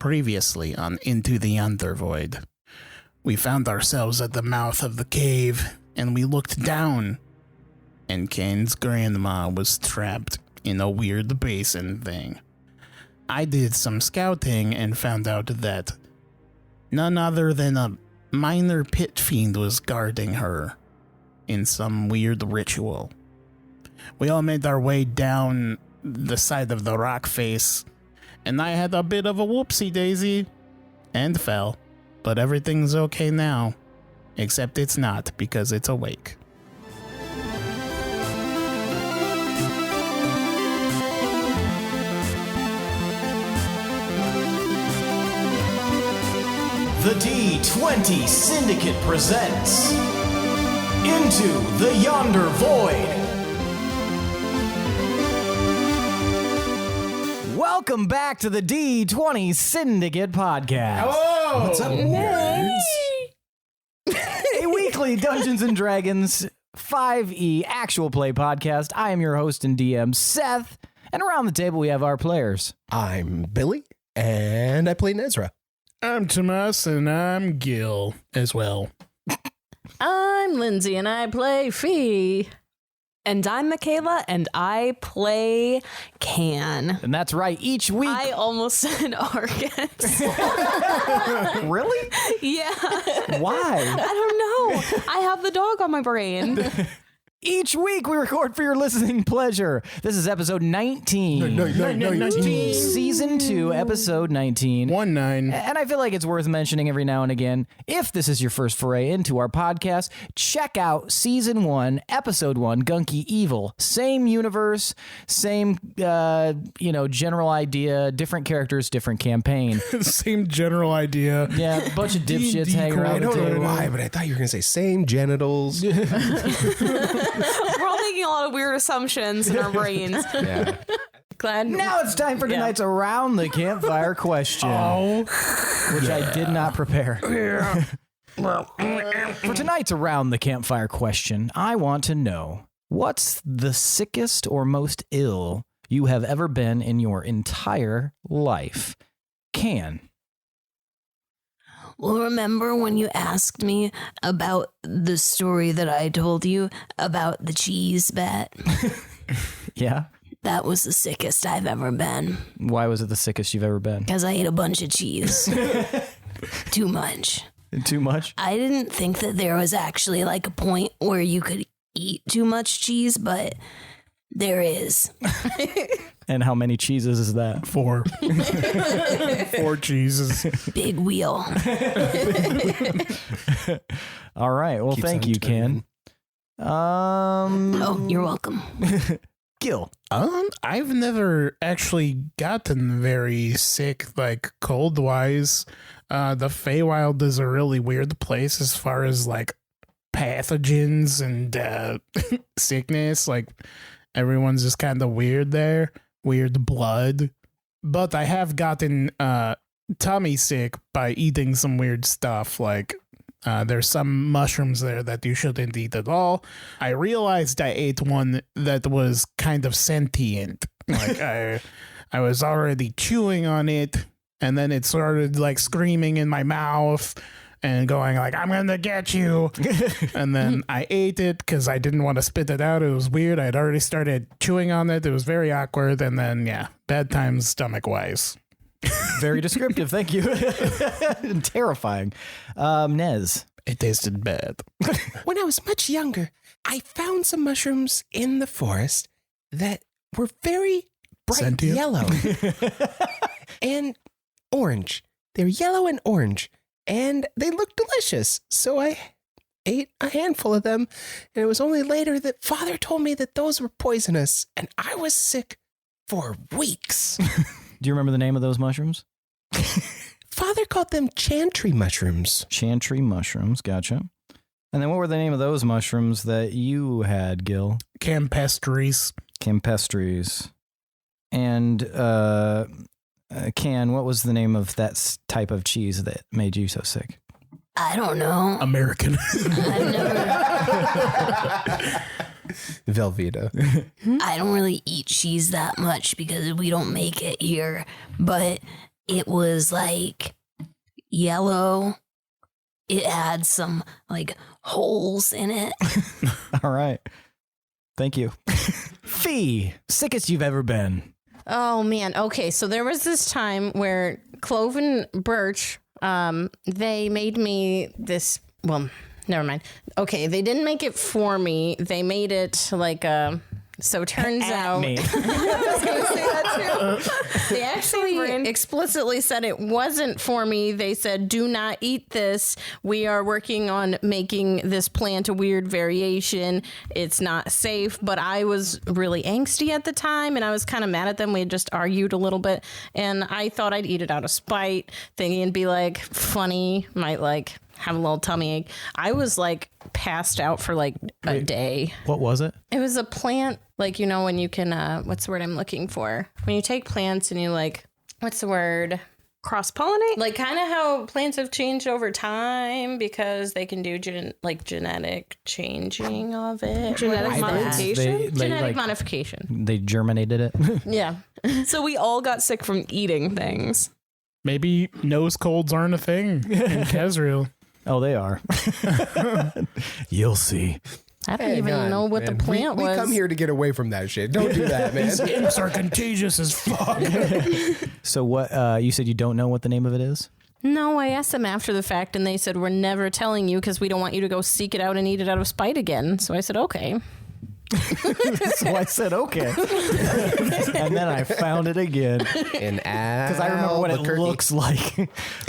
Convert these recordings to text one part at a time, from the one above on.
Previously on Into the Yonder Void, we found ourselves at the mouth of the cave, and we looked down, and Ken's grandma was trapped in a weird basin thing. I did some scouting and found out that none other than a minor Pit Fiend was guarding her in some weird ritual. We all made our way down the side of the rock face, and I had a bit of a whoopsie-daisy and fell, but everything's okay now, except it's not because it's awake. The D20 Syndicate presents Into the Yonder Void. Welcome back to the D20 Syndicate podcast. Hello! What's up, A weekly Dungeons & Dragons 5e actual play podcast. I am your host and DM, Seth, and around the table we have our players. I'm Billy, and I play Nezrah. I'm Tomas, and I'm Gil as well. I'm Lindsey, and I play Fee. And I'm Michaela, and I play Can. And that's right, each week... I almost said Argus. Really? Yeah. Why? I don't know. I have the dog on my brain. Each week we record for your listening pleasure. This is episode 19. 19. Season 2, episode 19. 19. And I feel like it's worth mentioning every now and again, if this is your first foray into our podcast, check out Season 1, Episode 1, Gunky Evil. Same universe, same, general idea, different characters, different campaign. Same general idea. Yeah, a bunch of dipshits D&D hanging around I the don't know table. why, but I thought you were going to say same genitals. We're all making a lot of weird assumptions in our brains. Yeah. Glad. Now it's time for tonight's Around the Campfire question, which I did not prepare. For tonight's Around the Campfire question, I want to know, what's the sickest or most ill you have ever been in your entire life? Can. Well, remember when you asked me about the story that I told you about the cheese bet? Yeah? That was the sickest I've ever been. Why was it the sickest you've ever been? Because I ate a bunch of cheese. Too much. Too much? I didn't think that there was actually like a point where you could eat too much cheese, but there is. And how many cheeses is that? 4. 4 cheeses. Big wheel. All right. Well, Keeps thank on you, turning. Ken. Oh, you're welcome. Gil. I've never actually gotten very sick, like cold-wise. The Feywild is a really weird place as far as like pathogens and sickness. Like everyone's just kind of weird there. Weird blood. But I have gotten tummy sick by eating some weird stuff. Like there's some mushrooms there that you shouldn't eat at all. I realized I ate one that was kind of sentient. Like I was already chewing on it, and then it started like screaming in my mouth and going like, I'm gonna get you. And then I ate it because I didn't want to spit it out. It was weird. I'd already started chewing on it. It was very awkward. And then, yeah, bad times stomach-wise. Very descriptive. Thank you. Terrifying. Nez. It tasted bad. When I was much younger, I found some mushrooms in the forest that were very bright Sentient? yellow and orange. They're yellow and orange, and they looked delicious. So I ate a handful of them, and it was only later that Father told me that those were poisonous, and I was sick for weeks. Do you remember the name of those mushrooms? Father called them chantry mushrooms. Chantry mushrooms. Gotcha. And then what were the name of those mushrooms that you had, Gil? Campestries. Campestries. And Can, what was the name of that type of cheese that made you so sick? I don't know. American. I've never. Velveeta. I don't really eat cheese that much because we don't make it here. But it was like yellow. It had some like holes in it. All right. Thank you. Fee, sickest you've ever been. Oh man. Okay, so there was this time where Clove and Birch, they made me this. Well, never mind. Okay, they didn't make it for me. They made it like So turns out me. I was going to say that too. They actually explicitly said it wasn't for me. They said, do not eat this. We are working on making this plant a weird variation. It's not safe. But I was really angsty at the time, and I was kind of mad at them. We had just argued a little bit, and I thought I'd eat it out of spite, thinking it'd be like funny, might like have a little tummy ache. I was like passed out for like a day. What was it? It was a plant, like, you know, when you can, what's the word I'm looking for? When you take plants and you like, what's the word? Cross-pollinate? Like kind of how plants have changed over time because they can do genetic changing of it. Genetic modification? Genetic modification. They germinated it. Yeah. So we all got sick from eating things. Maybe nose colds aren't a thing in Kaziel. Oh, they are. You'll see. I don't even know what the plant was. We come here to get away from that shit. Don't do that, man. These imps are contagious as fuck. So what, you said you don't know what the name of it is? No, I asked them after the fact, and they said, we're never telling you because we don't want you to go seek it out and eat it out of spite again. So I said, okay. So I said, okay. And then I found it again. Because I remember what it looks like.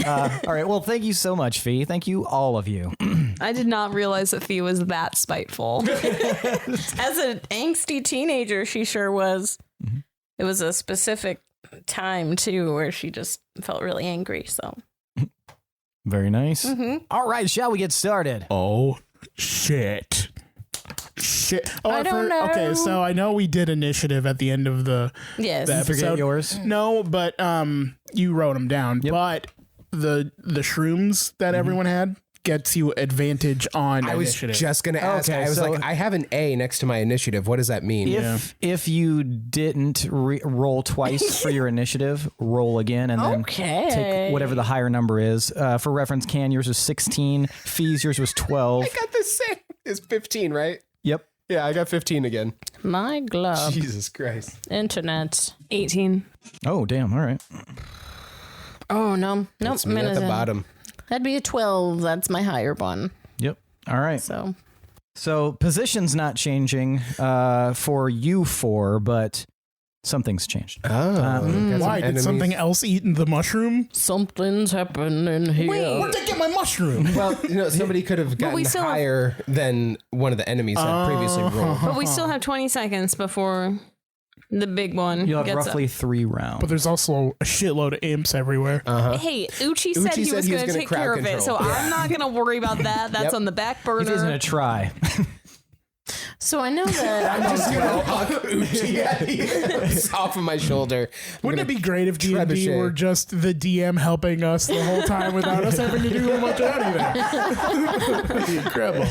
All right. Well, thank you so much, Fee. Thank you, all of you. I did not realize that Fee was that spiteful. As an angsty teenager, she sure was. Mm-hmm. It was a specific time, too, where she just felt really angry. So Very nice. Mm-hmm. All right. Shall we get started? Oh, shit. Oh, I don't know. Okay, so I know we did initiative at the end of the yes. the episode. Forget yours? No, but you wrote them down. Yep. But the shrooms that everyone had gets you advantage on I was initiative. just going to ask. Okay, I was so- like, I have an A next to my initiative. What does that mean? If you didn't roll twice for your initiative, roll again and then take whatever the higher number is. For reference, Can, yours was 16. Fees, yours was 12. I got the same. It's 15, right? Yep. Yeah, I got 15 again. My glove. Jesus Christ. Internet. 18. Oh, damn. All right. Oh, no. Nope. It's me at the bottom. That'd be a 12. That's my higher one. Yep. All right. So position's not changing for you four, but something's changed. Oh. Why? Did something else eat in the mushroom? something's happening here. Where'd they get my mushroom? Well, somebody could have gotten still have- higher than one of the enemies had previously rolled. But we still have 20 seconds before the big one You'll have gets roughly 3 rounds. But there's also a shitload of imps everywhere. up. Hey, Uchi said he was going to take care of it, so I'm not going to worry about that. That's on the back burner. If he's going to try. So I know that. I'm just going to huck Uchi off of my shoulder. Wouldn't it be great if D&D Trebuchet. were just the DM helping us the whole time without us having to do much of anything? That'd be incredible.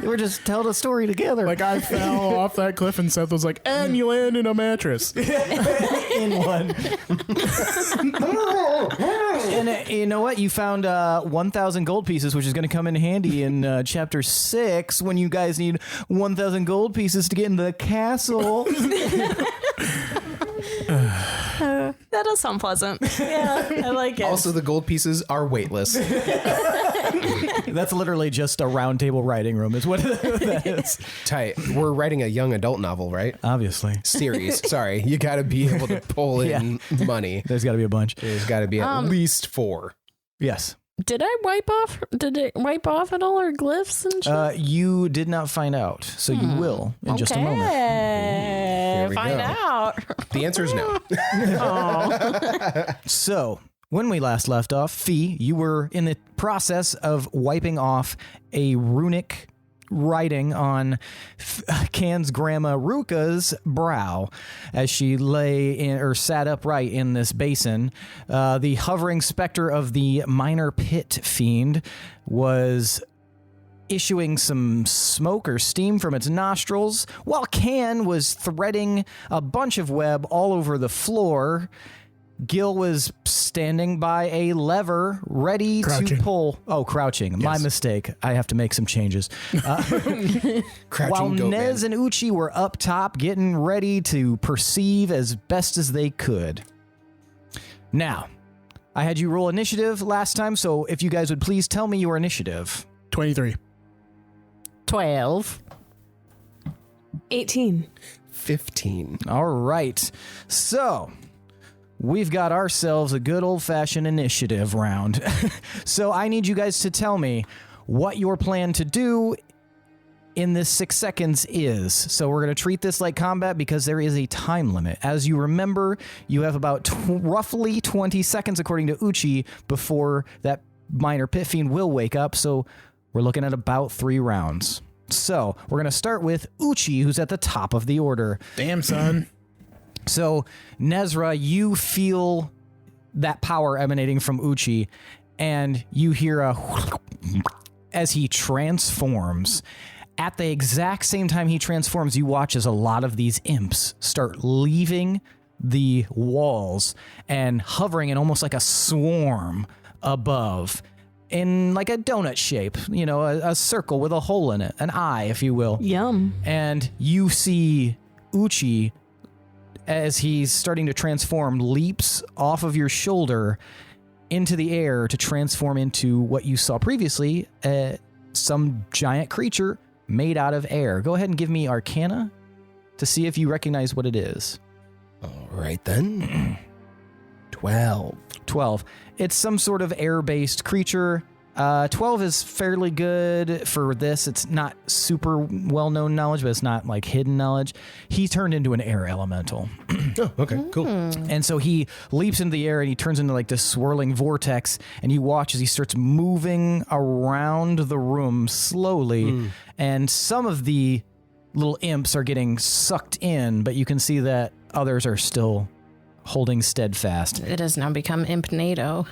We're just telling a story together. Like I fell off that cliff and Seth was like, and you land in a mattress. in one. And you know what? You found 1,000 gold pieces, which is going to come in handy in chapter 6 when you guys need 1,000 gold pieces to get into the castle. That does sound pleasant. Yeah, I like it. Also, the gold pieces are weightless. That's literally just a round table writing room is what that is. Tight. We're writing a young adult novel, right? Obviously. Series. Sorry. You got to be able to pull in money. There's got to be a bunch. There's got to be at least 4. Yes. Did I wipe off? Did it wipe off at all our glyphs and shit? You did not find out, so you will in just a moment. Here we Find go. out. The answer is no. So, when we last left off, Fee, you were in the process of wiping off a runic writing on Can's grandma Ruka's brow as she lay in or sat upright in this basin. The hovering specter of the minor Pit Fiend was issuing some smoke or steam from its nostrils, while Can was threading a bunch of web all over the floor. Gil was standing by a lever ready to pull. Oh, crouching. Yes. My mistake. I have to make some changes. While Nez and Uchi were up top getting ready to perceive as best as they could. Now, I had you roll initiative last time, so if you guys would please tell me your initiative. 23. 12. 18. 15. All right. So, we've got ourselves a good old-fashioned initiative round. So I need you guys to tell me what your plan to do in this 6 seconds is. So we're going to treat this like combat because there is a time limit. As you remember, you have about roughly 20 seconds, according to Uchi, before that minor Pit Fiend will wake up. So we're looking at about 3 rounds. So we're going to start with Uchi, who's at the top of the order. Damn, son. So, Nezrah, you feel that power emanating from Uchi, and you hear as he transforms. At the exact same time he transforms, you watch as a lot of these imps start leaving the walls and hovering in almost like a swarm above, in like a donut shape, a circle with a hole in it, an eye, if you will. Yum. And you see Uchi, as he's starting to transform, leaps off of your shoulder into the air to transform into what you saw previously, some giant creature made out of air. Go ahead and give me Arcana to see if you recognize what it is. All right, then. 12. 12. It's some sort of air-based creature. 12 is fairly good for this. It's not super well-known knowledge, but it's not like hidden knowledge. He turned into an air elemental. Oh, okay, cool. And so he leaps into the air and he turns into like this swirling vortex, and you watch as he starts moving around the room slowly. And some of the little imps are getting sucked in, but you can see that others are still holding steadfast. It has now become Imp NATO.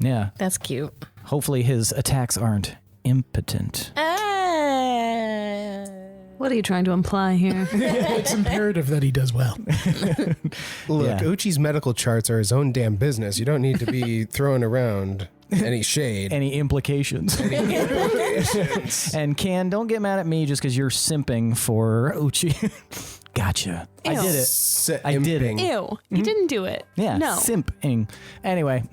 Yeah. That's cute. Hopefully his attacks aren't impotent. What are you trying to imply here? It's imperative that he does well. Look, Uchi's medical charts are his own damn business. You don't need to be throwing around any shade. Any implications. And Can, don't get mad at me just because you're simping for Uchi. Gotcha. Ew. I did it. I did it. Ew. You didn't do it. Yeah. No. Simping. Anyway.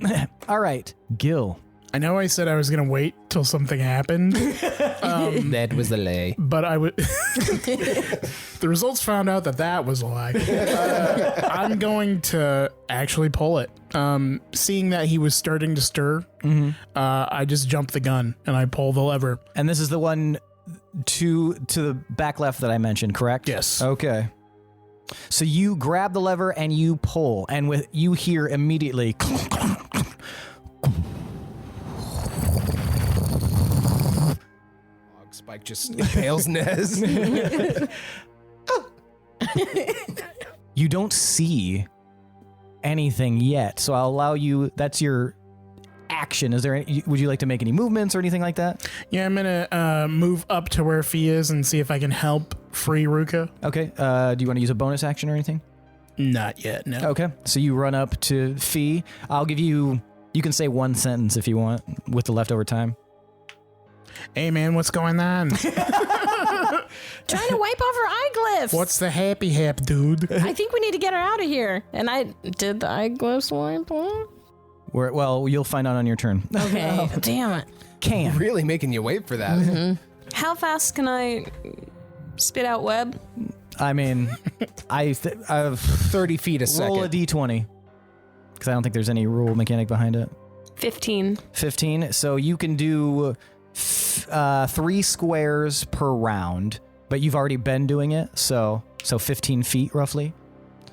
All right. Gil. I know I said I was going to wait till something happened. That was the lay. But I would. The results found out that was a lie. I'm going to actually pull it. Seeing that he was starting to stir, I just jumped the gun and I pull the lever. And this is the one to the back left that I mentioned, correct? Yes. Okay. So you grab the lever and you pull, and you hear immediately. Spike just impales Nez. You don't see anything yet, so I'll allow you. That's your action. Is there? Would you like to make any movements or anything like that? Yeah, I'm gonna move up to where Fee is and see if I can help free Ruka. Okay. Do you want to use a bonus action or anything? Not yet. No. Okay. So you run up to Fee. I'll give you. You can say one sentence if you want with the leftover time. Hey man, what's going on? Trying to wipe off her eye glyphs. What's the happy hap, dude? I think we need to get her out of here. And I did the eye glyphs wipe off? Well, you'll find out on your turn. Okay. Damn it. Can. Really making you wait for that. How fast can I spit out web? I mean, I've 30 feet a second. roll a d20 because I don't think there's any rule mechanic behind it. 15. 15. So you can do 3 squares per round, but you've already been doing it, so 15 feet roughly.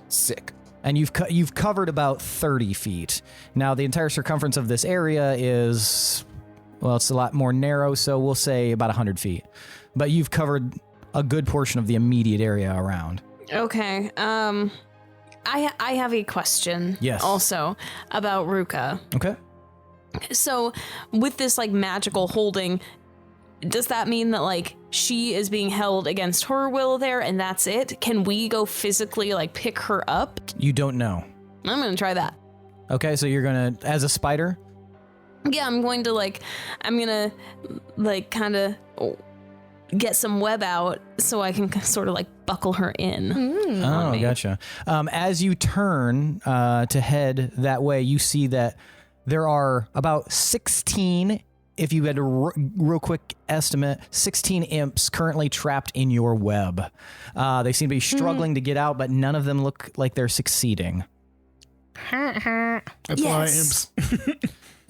Sick. And you've covered about 30 feet. Now the entire circumference of this area is, well, it's a lot more narrow, so we'll say about 100 feet. But you've covered a good portion of the immediate area around. Okay. I have a question. Yes. Also about Ruka. Okay. So with this like magical holding, does that mean that like she is being held against her will there and that's it? Can we go physically like pick her up? You don't know. I'm gonna try that. Okay, so you're gonna, as a spider? Yeah, I'm gonna kind of get some web out so I can sort of like buckle her in. on me. Gotcha. As you turn to head that way, you see that there are about 16, if you had a real quick estimate, 16 imps currently trapped in your web. They seem to be struggling to get out, but none of them look like they're succeeding. That's a lot of imps.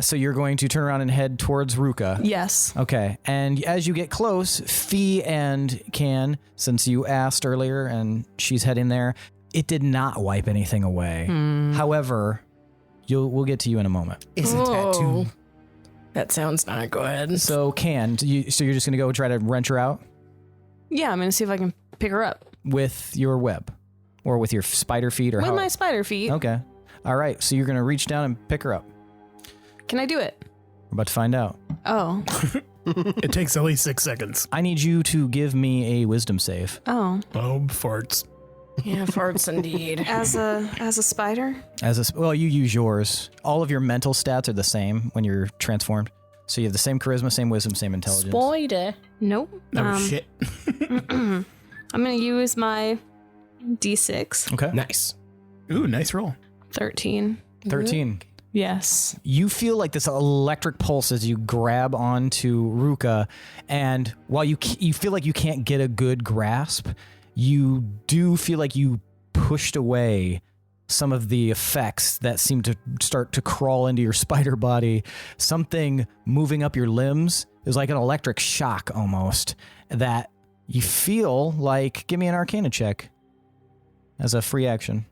So you're going to turn around and head towards Ruka. Yes. Okay, and as you get close, Fee and Can, since you asked earlier and she's heading there, it did not wipe anything away. However, we'll get to you in a moment. Is a tattoo. That sounds not good. So Can, so you're just going to go try to wrench her out Yeah, I'm gonna see if I can pick her up with your web or with your spider feet or with how? my spider feet. Okay. All right, so you're going to reach down and pick her up. Can I do it? We're about to find out. Oh. It takes at least 6 seconds. I need you to give me a wisdom save. Oh. Oh, farts. Yeah, farts indeed. As a spider? Well, you use yours. All of your mental stats are the same when you're transformed. So you have the same charisma, same wisdom, same intelligence. Spoiler. Nope. Oh, shit. I'm gonna use my D6. Okay. Nice. Ooh, nice roll. 13. 13. Yes. You feel like this electric pulse as you grab onto Ruka, and while you feel like you can't get a good grasp, you do feel like you pushed away some of the effects that seem to start to crawl into your spider body. Something moving up your limbs is like an electric shock almost that you feel like. Give me an Arcana check as a free action.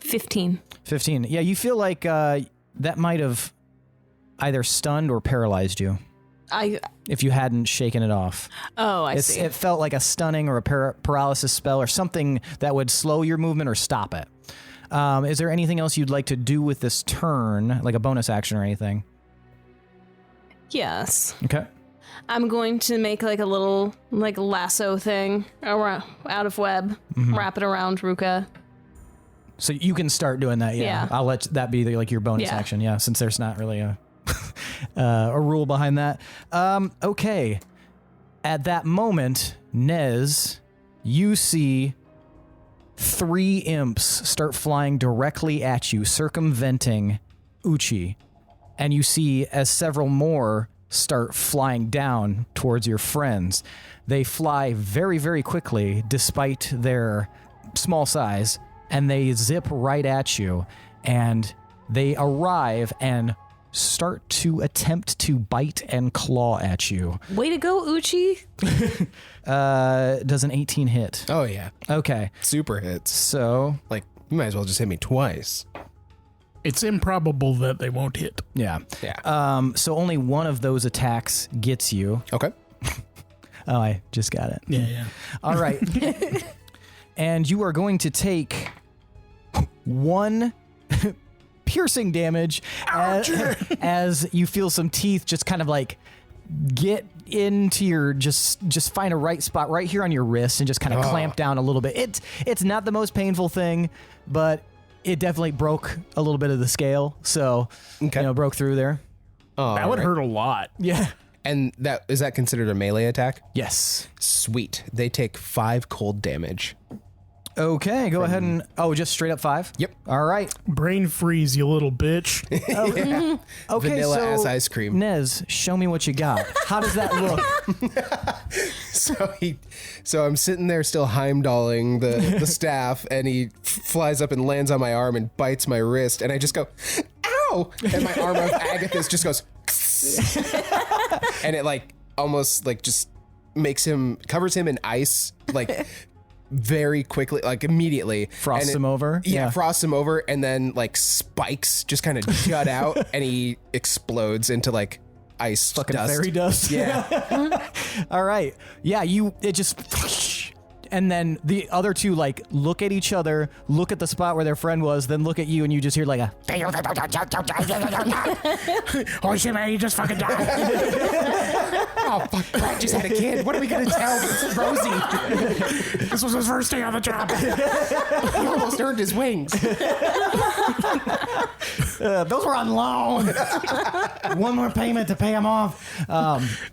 15. 15. Yeah, you feel like that might have either stunned or paralyzed you if you hadn't shaken it off. Oh, I see. It felt like a stunning or a paralysis spell or something that would slow your movement or stop it. Is there anything else you'd like to do with this turn, like a bonus action or anything? Yes. Okay. I'm going to make like a little like lasso thing around, out of web, wrap it around Ruka. So you can start doing that, yeah. I'll let that be like your bonus action, yeah, since there's not really a rule behind that. Okay. At that moment, Nez, you see 3 imps start flying directly at you, circumventing Uchi. And you see as several more start flying down towards your friends. They fly very, very quickly despite their small size, and they zip right at you, and they arrive and start to attempt to bite and claw at you. Way to go, Uchi. Does an 18 hit? Oh, yeah. Okay. Super hits. So, Like, you might as well just hit me twice. It's improbable that they won't hit. yeah. Yeah. So only one of those attacks gets you. Okay. Oh, I just got it. Yeah. All right. And you are going to take 1 piercing damage as you feel some teeth just kind of like get into your, just find a right spot right here on your wrist and just kind of clamp down a little bit. It's not the most painful thing, but it definitely broke a little bit of the scale. So, broke through there. That would hurt a lot. Yeah. And is that considered a melee attack? Yes. Sweet. They take 5 cold damage. Okay, go ahead and... Oh, just straight up 5? Yep. All right. Brain freeze, you little bitch. Okay, Vanilla so ass ice cream. Nez, show me what you got. How does that look? So I'm sitting there still heimdalling the staff, and he flies up and lands on my arm and bites my wrist, and I just go, ow! And my arm of Agathis just goes, and it like almost like just covers him in ice, like very quickly, like immediately. Frost him over? Yeah, frosts him over, and then like spikes just kind of jut out, and he explodes into like ice Fucking dust. fairy dust. Yeah. All right. Yeah, it just... And then the other two like look at each other, look at the spot where their friend was, then look at you, and you just hear like a... Holy shit, man, you just fucking died. Oh, fuck, Brad just had a kid. What are we going to tell Rosie? This was his first day on the job. He almost earned his wings. Those were on loan. One more payment to pay them off.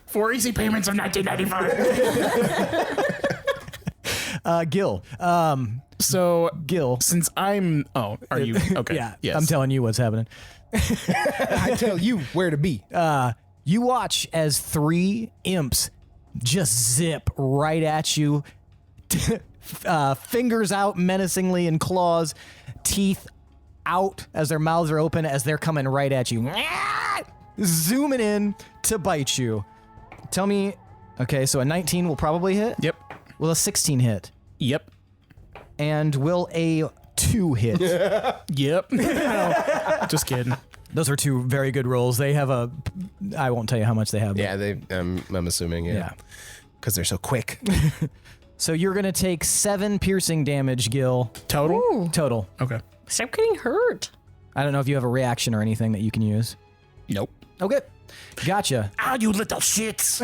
4 easy payments of $19.95. Gil. So, Gil. since I'm... Oh, are you... Okay. Yeah, Yes. I'm telling you what's happening. I tell you where to be. You watch as 3 imps just zip right at you. Fingers out menacingly and claws, teeth out as their mouths are open as they're coming right at you. Zooming in to bite you. Tell me, okay, so a 19 will probably hit? Yep. Will a 16 hit? Yep. And will a 2 hit? Yep. Just kidding. Those are 2 very good rolls. They have a... I won't tell you how much they have. Yeah, I'm assuming, Yeah. Because they're so quick. So you're going to take 7 piercing damage, Gil. Total? Total. Okay. Stop getting hurt. I don't know if you have a reaction or anything that you can use. Nope. Okay. Gotcha. Ah, you little shits.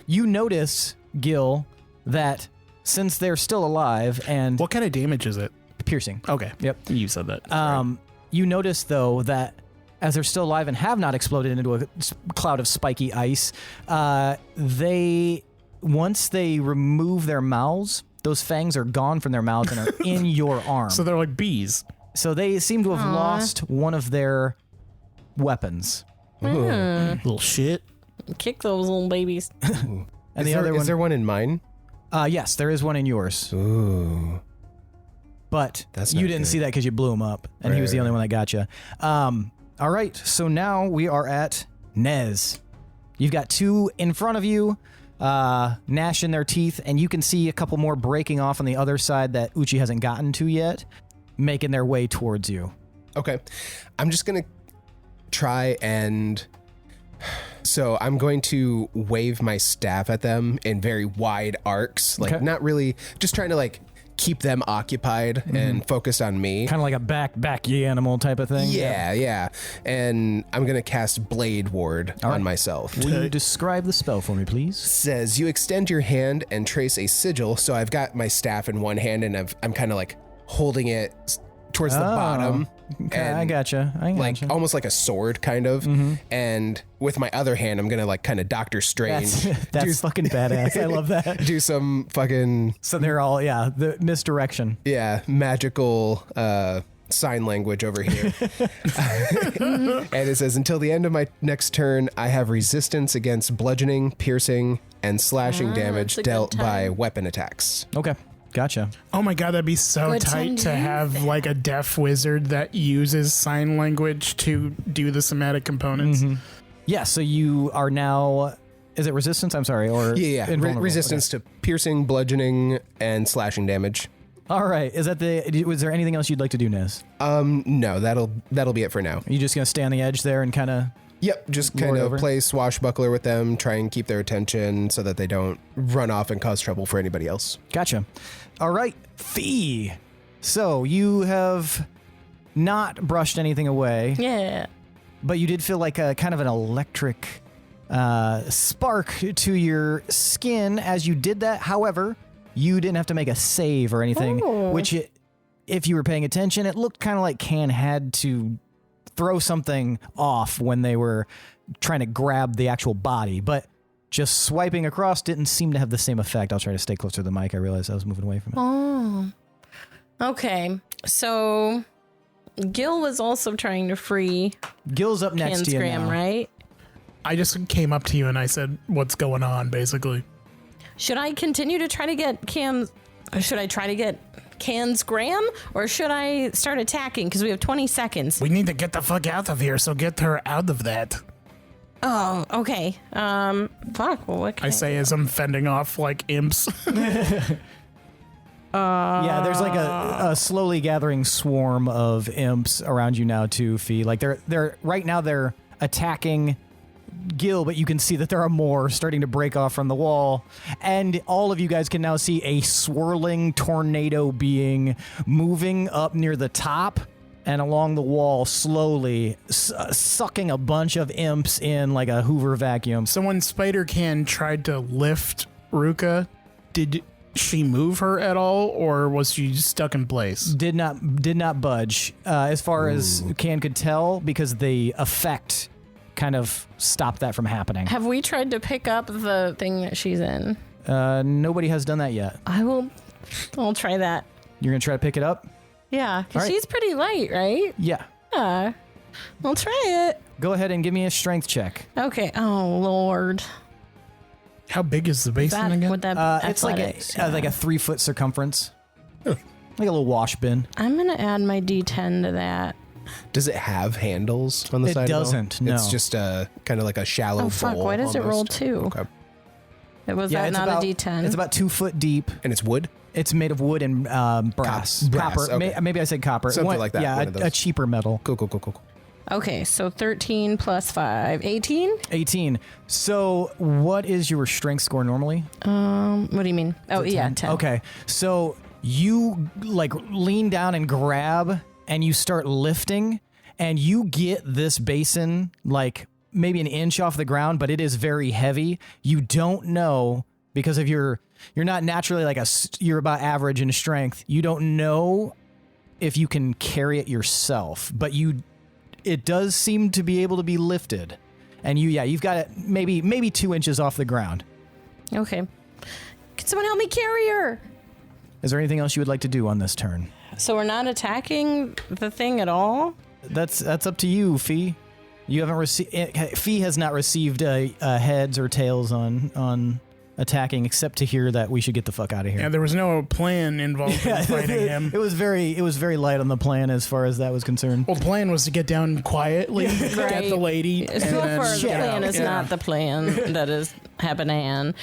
You notice, Gil, that since they're still alive and What kind of damage is it? piercing. Okay. Yep. You said that. You notice, though, that as they're still alive and have not exploded into a cloud of spiky ice, once they remove their mouths, those fangs are gone from their mouths and are in your arm. So they're like bees. So they seem to have lost one of their weapons. Little shit. Kick those little babies. And the other one, is there one in mine? yes, there is one in yours. Ooh. But That's you not didn't good. see that because you blew him up, and he was the only one that got you. All right, so now we are at Nez. You've got 2 in front of you, gnashing their teeth, and you can see a couple more breaking off on the other side that Uchi hasn't gotten to yet, making their way towards you. Okay. I'm just going to try and... So I'm going to wave my staff at them in very wide arcs. Like, Okay. not really... Just trying to, like, keep them occupied and focused on me. Kind of like a backy animal type of thing. Yeah. And I'm going to cast Blade Ward on myself. Will you describe the spell for me, please? Says you extend your hand and trace a sigil. So I've got my staff in one hand and I'm kind of like holding it towards the bottom. Okay, and I gotcha. like almost like a sword kind of. And with my other hand, I'm going to like kind of Doctor Strange. That's fucking badass. I love that. do some fucking, So they're all, the misdirection. magical sign language over here. And it says, until the end of my next turn, I have resistance against bludgeoning, piercing, and slashing damage that's a good dealt by time. weapon attacks. Okay, gotcha. Oh my god, that'd be so Good tight to to have like a deaf wizard that uses sign language to do the somatic components. Yeah, so you are now... Is it resistance? I'm sorry. Or invulnerable? Resistance to piercing, bludgeoning, and slashing damage. Okay. All right. Is that was there anything else you'd like to do, Nez? No, that'll be it for now. Are you just going to stay on the edge there and kind of... Yep, just Lord kind of over. play swashbuckler with them, try and keep their attention so that they don't run off and cause trouble for anybody else. Gotcha. All right. Fee. So you have not brushed anything away, Yeah. but you did feel like a kind of an electric spark to your skin as you did that. However, you didn't have to make a save or anything, which if you were paying attention, it looked kind of like Can had to throw something off when they were trying to grab the actual body, but just swiping across didn't seem to have the same effect. I'll try to stay closer to the mic. I realized I was moving away from it. Oh. Okay. So Gil was also trying to free Gil's up next to you Hansgram, now. right? I just came up to you and I said, "What's going on?" Basically. Should I continue to try to get Can's Gram, or should I start attacking? Because we have 20 seconds. We need to get the fuck out of here, so get her out of that. Oh, okay. Fuck. Well, what can I say as I'm fending off like imps. Yeah, there's like a slowly gathering swarm of imps around you now too, Fee. Like they're right now they're attacking Gil, but you can see that there are more starting to break off from the wall, and all of you guys can now see a swirling tornado being moving up near the top and along the wall slowly, sucking a bunch of imps in like a Hoover vacuum. So when Spider-Can tried to lift Ruka, did she move her at all, or was she stuck in place? Did not budge, as far as Can could tell, because the effect kind of stopped that from happening. Have we tried to pick up the thing that she's in? Nobody has done that yet. I'll try that. You're gonna try to pick it up? Yeah, because All right. she's pretty light, right? Yeah. Yeah. I'll try it. Go ahead and give me a strength check. Okay. Oh, Lord. How big is the basin again? Would that It's like a 3-foot circumference, like a little wash bin. I'm going to add my D10 to that. Does it have handles on the It side? doesn't, no. It's just a kind of like a shallow Oh, fuck. bowl Why does it roll almost. 2? Okay. Was Yeah, that it's not about, a D10? It's about 2 foot deep. And it's wood? It's made of wood and brass. Brass, Copper. okay. Maybe I said copper. Something like that, Yeah, one of a those. cheaper metal. Cool. Okay, so 13 plus 5. 18? 18. So what is your strength score normally? What do you mean? Oh, yeah, 10. Okay. So you like lean down and grab and you start lifting and you get this basin like maybe an inch off the ground, but it is very heavy. You don't know because of you're not naturally like you're about average in strength. You don't know if you can carry it yourself, but it does seem to be able to be lifted. And you've got it maybe 2 inches off the ground. Okay. Can someone help me carry her? Is there anything else you would like to do on this turn? So we're not attacking the thing at all? That's up to you, Fee. You haven't received. Fee has not received heads or tails on attacking, except to hear that we should get the fuck out of here. Yeah, there was no plan involved in fighting him. It was very light on the plan as far as that was concerned. Well, the plan was to get down quietly, get the lady, and So then far, the get plan out. is not the plan that is happening.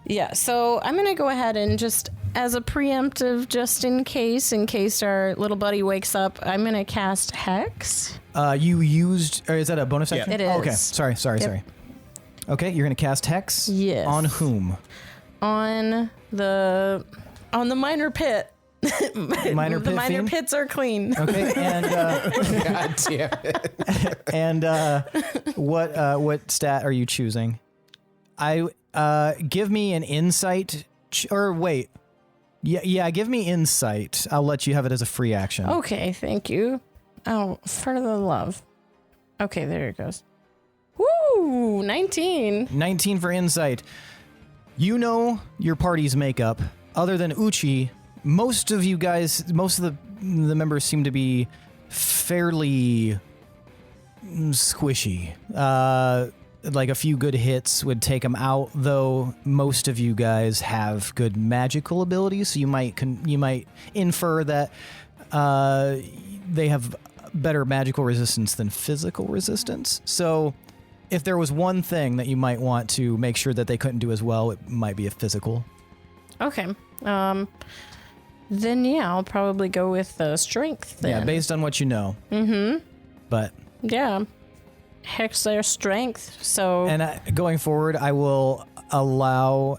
Yeah, so I'm going to go ahead and just, as a preemptive, just in case our little buddy wakes up, I'm going to cast Hex. You used, or is that a bonus action? It is. Oh, okay, sorry. Okay, you're going to cast Hex? Yes. On whom? On the minor pit. Minor The pit minor fiend? pits are clean. Okay, and God damn it. and what stat are you choosing? Give me an insight, or wait. Yeah, give me insight. I'll let you have it as a free action. Okay, thank you. Oh, for the love. Okay, there it goes. Woo! 19. 19 for insight. You know your party's makeup. Other than Uchi, most of the members seem to be fairly squishy. Like a few good hits would take them out, though most of you guys have good magical abilities, so you might infer that they have better magical resistance than physical resistance. So if there was one thing that you might want to make sure that they couldn't do as well, it might be a physical. Okay. Then yeah, I'll probably go with strength then. Yeah, based on what you know. Mm-hmm. But yeah. Hex their strength. So and going forward, I will allow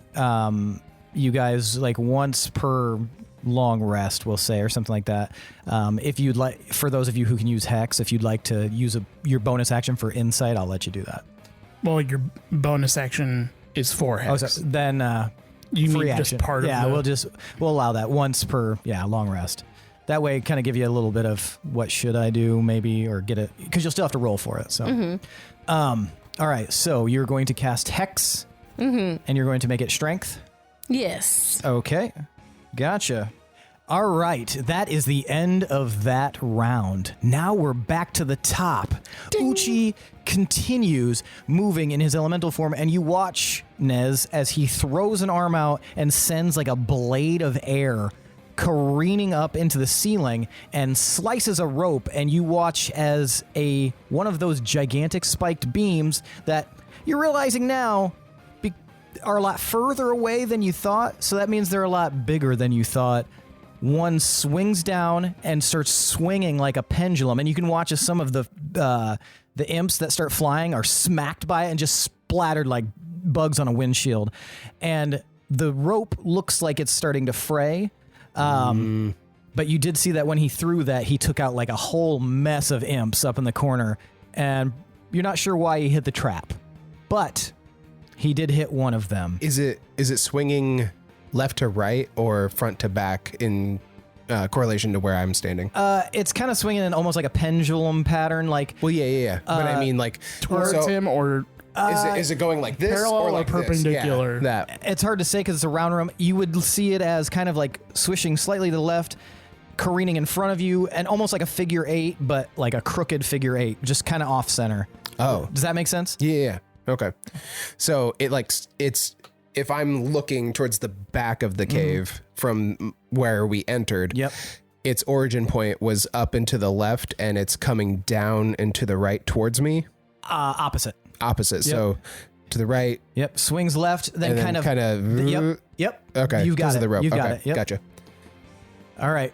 you guys like once per long rest, we'll say, or something like that. If you'd like, for those of you who can use Hex, if you'd like to use your bonus action for insight, I'll let you do that. Well, your bonus action is for Hex. Oh, so then you free mean action. just part yeah, of the... we'll allow that once per long rest. That way, kind of give you a little bit of what should I do, maybe, or get it, because you'll still have to roll for it. So, all right. So you're going to cast Hex, and you're going to make it Strength. yes. Okay, gotcha. All right, that is the end of that round. Now we're back to the top. Uchi continues moving in his elemental form, and you watch Nez as he throws an arm out and sends like a blade of air careening up into the ceiling and slices a rope, and you watch as one of those gigantic spiked beams that you're realizing now are a lot further away than you thought, so that means they're a lot bigger than you thought. One swings down and starts swinging like a pendulum, and you can watch as some of the imps that start flying are smacked by it and just splattered like bugs on a windshield. And the rope looks like it's starting to fray. But you did see that when he threw that, he took out like a whole mess of imps up in the corner, and you're not sure why he hit the trap, but He did hit one of them. Is it swinging left to right or front to back in correlation to where I'm standing? It's kind of swinging in almost like a pendulum pattern, like Well, yeah. But I mean, like Towards him or is it going like this parallel or or like perpendicular? This? Yeah, that. it's hard to say because it's a round room. You would see it as kind of like swishing slightly to the left, careening in front of you, and almost like a figure eight, but like a crooked figure eight, just kind of off center. Oh, Does that make sense? yeah. Okay. So it's if I'm looking towards the back of the cave from where we entered. Yep. Its origin point was up and to the left, and it's coming down and to the right towards me. Opposite. Opposite. So to the right. Yep. Swings left, then and kind of. Yep. Okay. You got because it. of the rope. You got Okay, it. Yep. Gotcha. All right.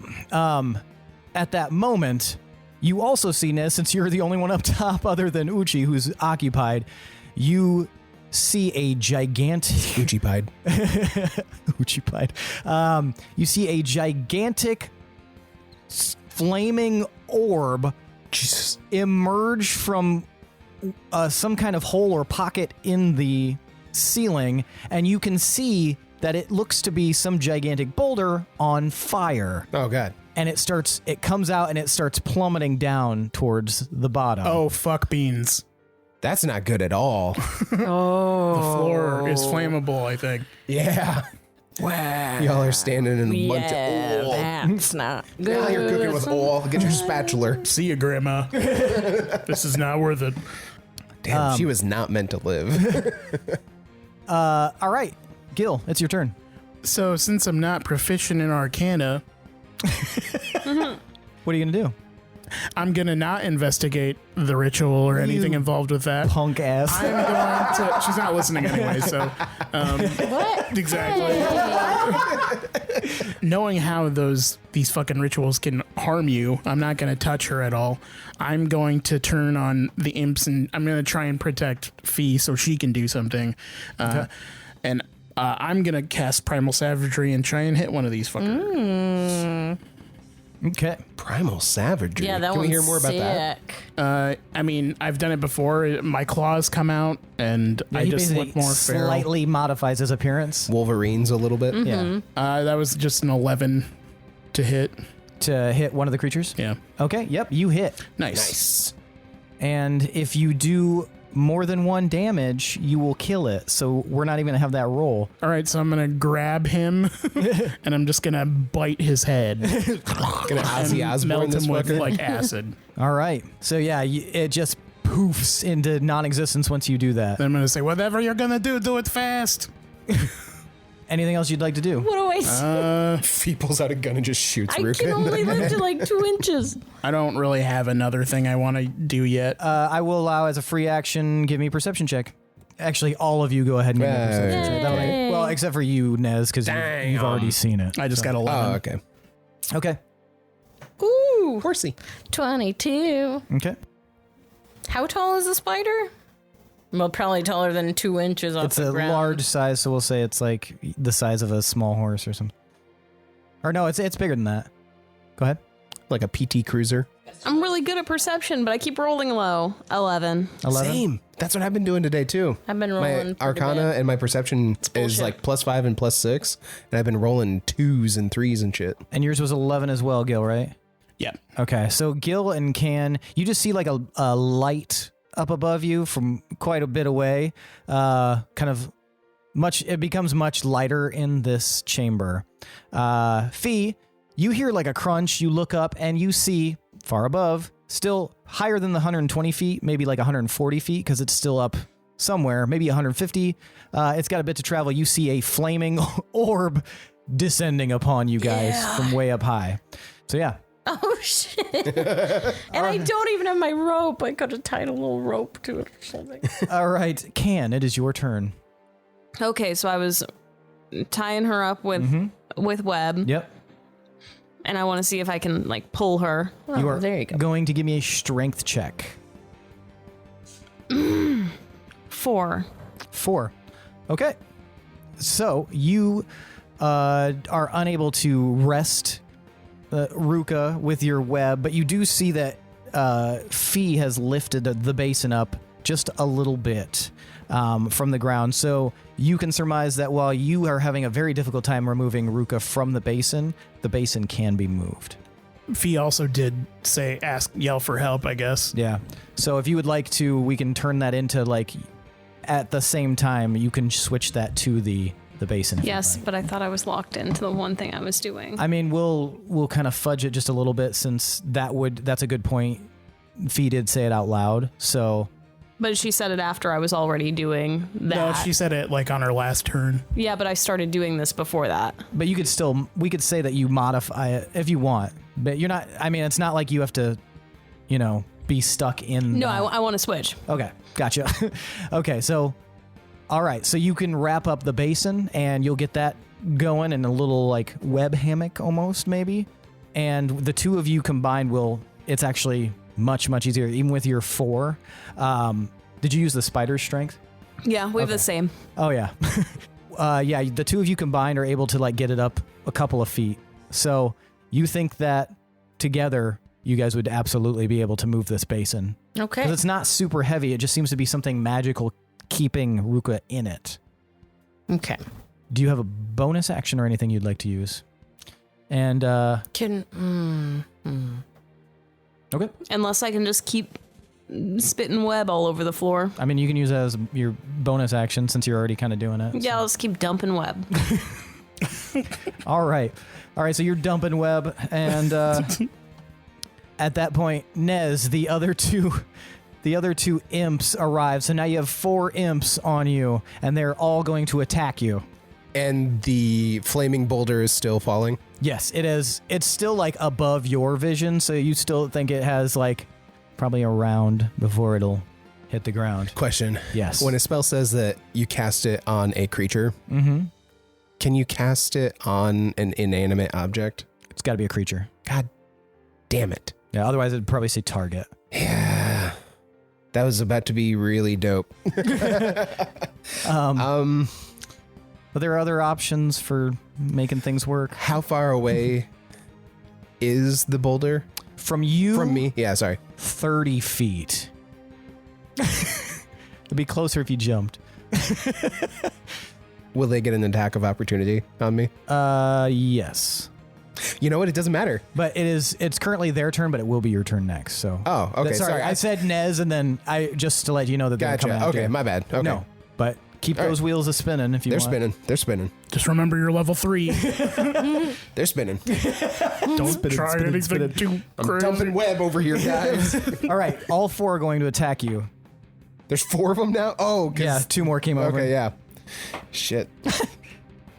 At that moment, you also see, Nez, since you're the only one up top other than Uchi who's occupied, you see a gigantic... Uchi-pied. Uchi-pied. You see a gigantic flaming orb Jesus. emerge from some kind of hole or pocket in the ceiling, and you can see that it looks to be some gigantic boulder on fire. Oh, God. And it comes out and it starts plummeting down towards the bottom. Oh, fuck beans. That's not good at all. The floor is flammable, I think. Yeah. Wow. Y'all are standing in a bunch of oil. That's not good. Now you're cooking with oil. Get your spatula. See you, Grandma. This is not worth it. Damn, she was not meant to live. All right, Gil, it's your turn. So, since I'm not proficient in Arcana, What are you gonna do? I'm going to not investigate the ritual or anything involved with that. Punk ass. I'm going to... She's not listening anyway, so... What? Exactly. Knowing how these fucking rituals can harm you, I'm not going to touch her at all. I'm going to turn on the imps and I'm going to try and protect Fee so she can do something. And I'm going to cast Primal Savagery and try and hit one of these fuckers. Okay. Primal Savagery. Yeah, that Can we one's hear more about that? sick. I mean, I've done it before. My claws come out and I he just basically look more feral. slightly modifies his appearance. Wolverines a little bit. Yeah. That was just an 11 to hit. To hit one of the creatures. Yeah. Okay. Yep. You hit. Nice. And if you do more than one damage, you will kill it. So we're not even gonna have that roll. All right, so I'm going to grab him and I'm just going to bite his head. Gonna Ozzy and Osbourne melt this him with fucker. like acid. All right. So yeah, it just poofs into non-existence once you do that. Then I'm going to say, whatever you're going to do it fast. Anything else you'd like to do? What do I say? He pulls out a gun and just shoots I Ruka. can only live to like 2 inches. I don't really have another thing I want to do yet. I will allow as a free action, give me a perception check. Actually, all of you go ahead and give me a perception check. That'll make- well, except for you, Nez, because you've already seen it. I just got 11. Oh, okay. Okay. Ooh, Horsey. 22. Okay. How tall is the spider? Well, probably taller than 2 inches off It's the a ground. large size, so we'll say it's like the size of a small horse or something. Or no, it's bigger than that. Go ahead. Like a PT Cruiser. I'm really good at perception, but I keep rolling low. 11. 11. Same. That's what I've been doing today, too. I've been My rolling pretty Arcana bad. and my Perception is bullshit. like +5 and +6. And I've been rolling 2s and 3s and shit. And yours was 11 as well, Gil, right? Yeah. Okay, so Gil and Can, you just see like a light up above you from quite a bit away. It becomes much lighter in this chamber. Fee, you hear like a crunch, you look up and you see far above, still higher than the 120 feet, maybe like 140 feet because it's still up somewhere, maybe 150. It's got a bit to travel. You see a flaming orb descending upon you guys from way up high. So yeah. Oh, shit. And I don't even have my rope. I could have tied a little rope to it or something. All right, Can, it is your turn. Okay, so I was tying her up with web, Yep. and I want to see if I can like pull her. You are there you go. going to give me a strength check. 4. 4. Okay. So you are unable to wrest Ruka with your web, but you do see that Fee has lifted the basin up just a little bit from the ground. So you can surmise that while you are having a very difficult time removing Ruka from the basin can be moved. Fee also did say, yell for help, I guess. Yeah. So if you would like to, we can turn that into like at the same time, you can switch that to the basin. Yes, but I thought I was locked into the one thing I was doing. I mean, we'll kind of fudge it just a little bit since that's a good point. Fee did say it out loud, so. But she said it after I was already doing that. No, she said it like on her last turn. Yeah, but I started doing this before that. But you could still, we could say that you modify it if you want. But you're not, I mean, it's not like you have to, be stuck in. No, I want to switch. Okay, gotcha. Okay, so, all right, so you can wrap up the basin and you'll get that going in a little like web hammock almost maybe. And the two of you combined it's actually much, much easier, even with your 4. Did you use the spider's strength? Yeah, we have the same. Oh, yeah. Yeah, the two of you combined are able to like get it up a couple of feet. So you think that together you guys would absolutely be able to move this basin. Okay. Because it's not super heavy. It just seems to be something magical keeping Ruka in it. Okay. Do you have a bonus action or anything you'd like to use? And okay. Unless I can just keep spitting web all over the floor. I mean, you can use it as your bonus action since you're already kind of doing it. Yeah, let's keep dumping web. All right. So you're dumping web, and at that point, Nez, the other two imps arrive. So now you have 4 imps on you, and they're all going to attack you. And the flaming boulder is still falling? Yes, it is. It's still like above your vision, so you still think it has like probably a round before it'll hit the ground. Question. Yes. When a spell says that you cast it on a creature, can you cast it on an inanimate object? It's got to be a creature. God damn it. Yeah, otherwise it'd probably say target. Yeah. That was about to be really dope. But there are other options for making things work. How far away is the boulder? From you? From me? Yeah, sorry. 30 feet. It'd be closer if you jumped. Will they get an attack of opportunity on me? Yes. You know what? It doesn't matter. But it's currently their turn, but it will be your turn next. So. Oh, okay. Sorry. I said Nez, and then just to let you know that they're coming after Okay, you. my bad. Okay. No, but keep those wheels a spinning if you want. They're spinning. Just remember you're level 3. They're spinning. Don't try anything too I'm crazy. dumping web over here, guys. All right, all 4 are going to attack you. There's 4 of them now? Oh, Yeah, 2 more came over. Okay, yeah. Shit.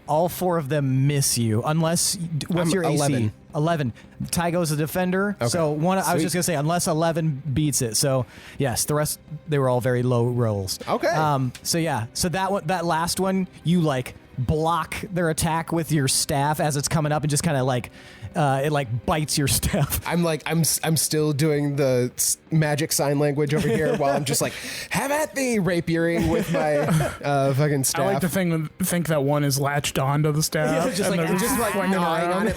All 4 of them miss you, unless what's your 11. AC? 11. Ty goes a defender. Okay. So one, I was Sweet. just gonna say unless 11 beats it. So yes, the rest they were all very low rolls. Okay. So yeah, so that last one you like block their attack with your staff as it's coming up and just kind of like it like bites your staff. I'm still doing the magic sign language over here while I'm just like, have at thee, rapiering with my fucking staff. I like to think that one is latched onto the staff. Yeah, just and like- they're just like swinging gnawing on around.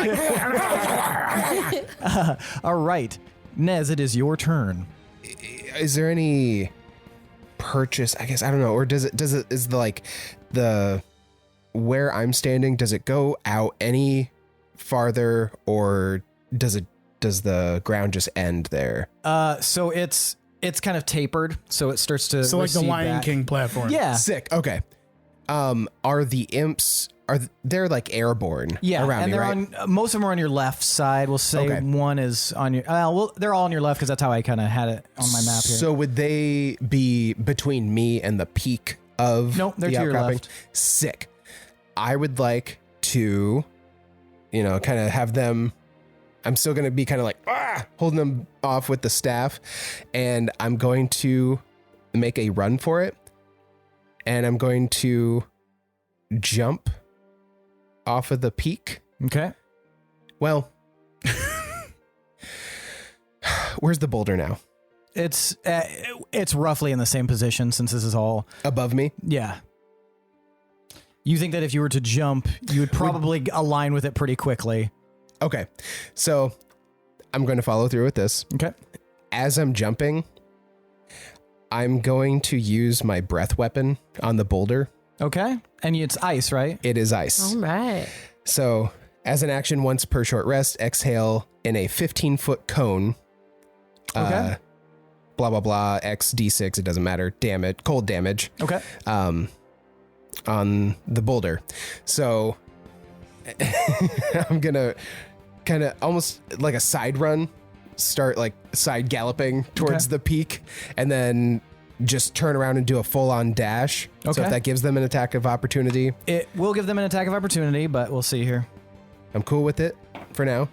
it, like, All right, Nez, it is your turn. is there any purchase? I guess I don't know. Or is the where I'm standing? Does it go out any farther, or does the ground just end there? So it's kind of tapered, so it starts to So like the recede Lion back. King platform. Yeah. Sick. Okay. Are the imps they're like airborne? Yeah, around and me, they're right? on. Most of them are on your left side. We'll say Okay. one is on your. Well, they're all on your left because that's how I kind of had it on my map here. So would they be between me and the peak of? Nope, they're the to your outcropping? left. Sick. I would like to, kind of have them. I'm still going to be kind of like holding them off with the staff, and I'm going to make a run for it, and I'm going to jump off of the peak. Okay. Well, where's the boulder now? It's roughly in the same position since this is all. Above me? Yeah. You think that if you were to jump, you would probably align with it pretty quickly. Okay. So I'm going to follow through with this. Okay. As I'm jumping, I'm going to use my breath weapon on the boulder. Okay. And it's ice, right? It is ice. All right. So as an action, once per short rest, exhale in a 15-foot cone. Okay. Blah, blah, blah, X D6, it doesn't matter. Damage, cold damage. Okay. On the boulder. So I'm going to kind of almost like a side run, start like side galloping towards the peak, and then just turn around and do a full-on dash. Okay. So if that gives them an attack of opportunity, It will give them an attack of opportunity, but we'll see here. I'm cool with it for now.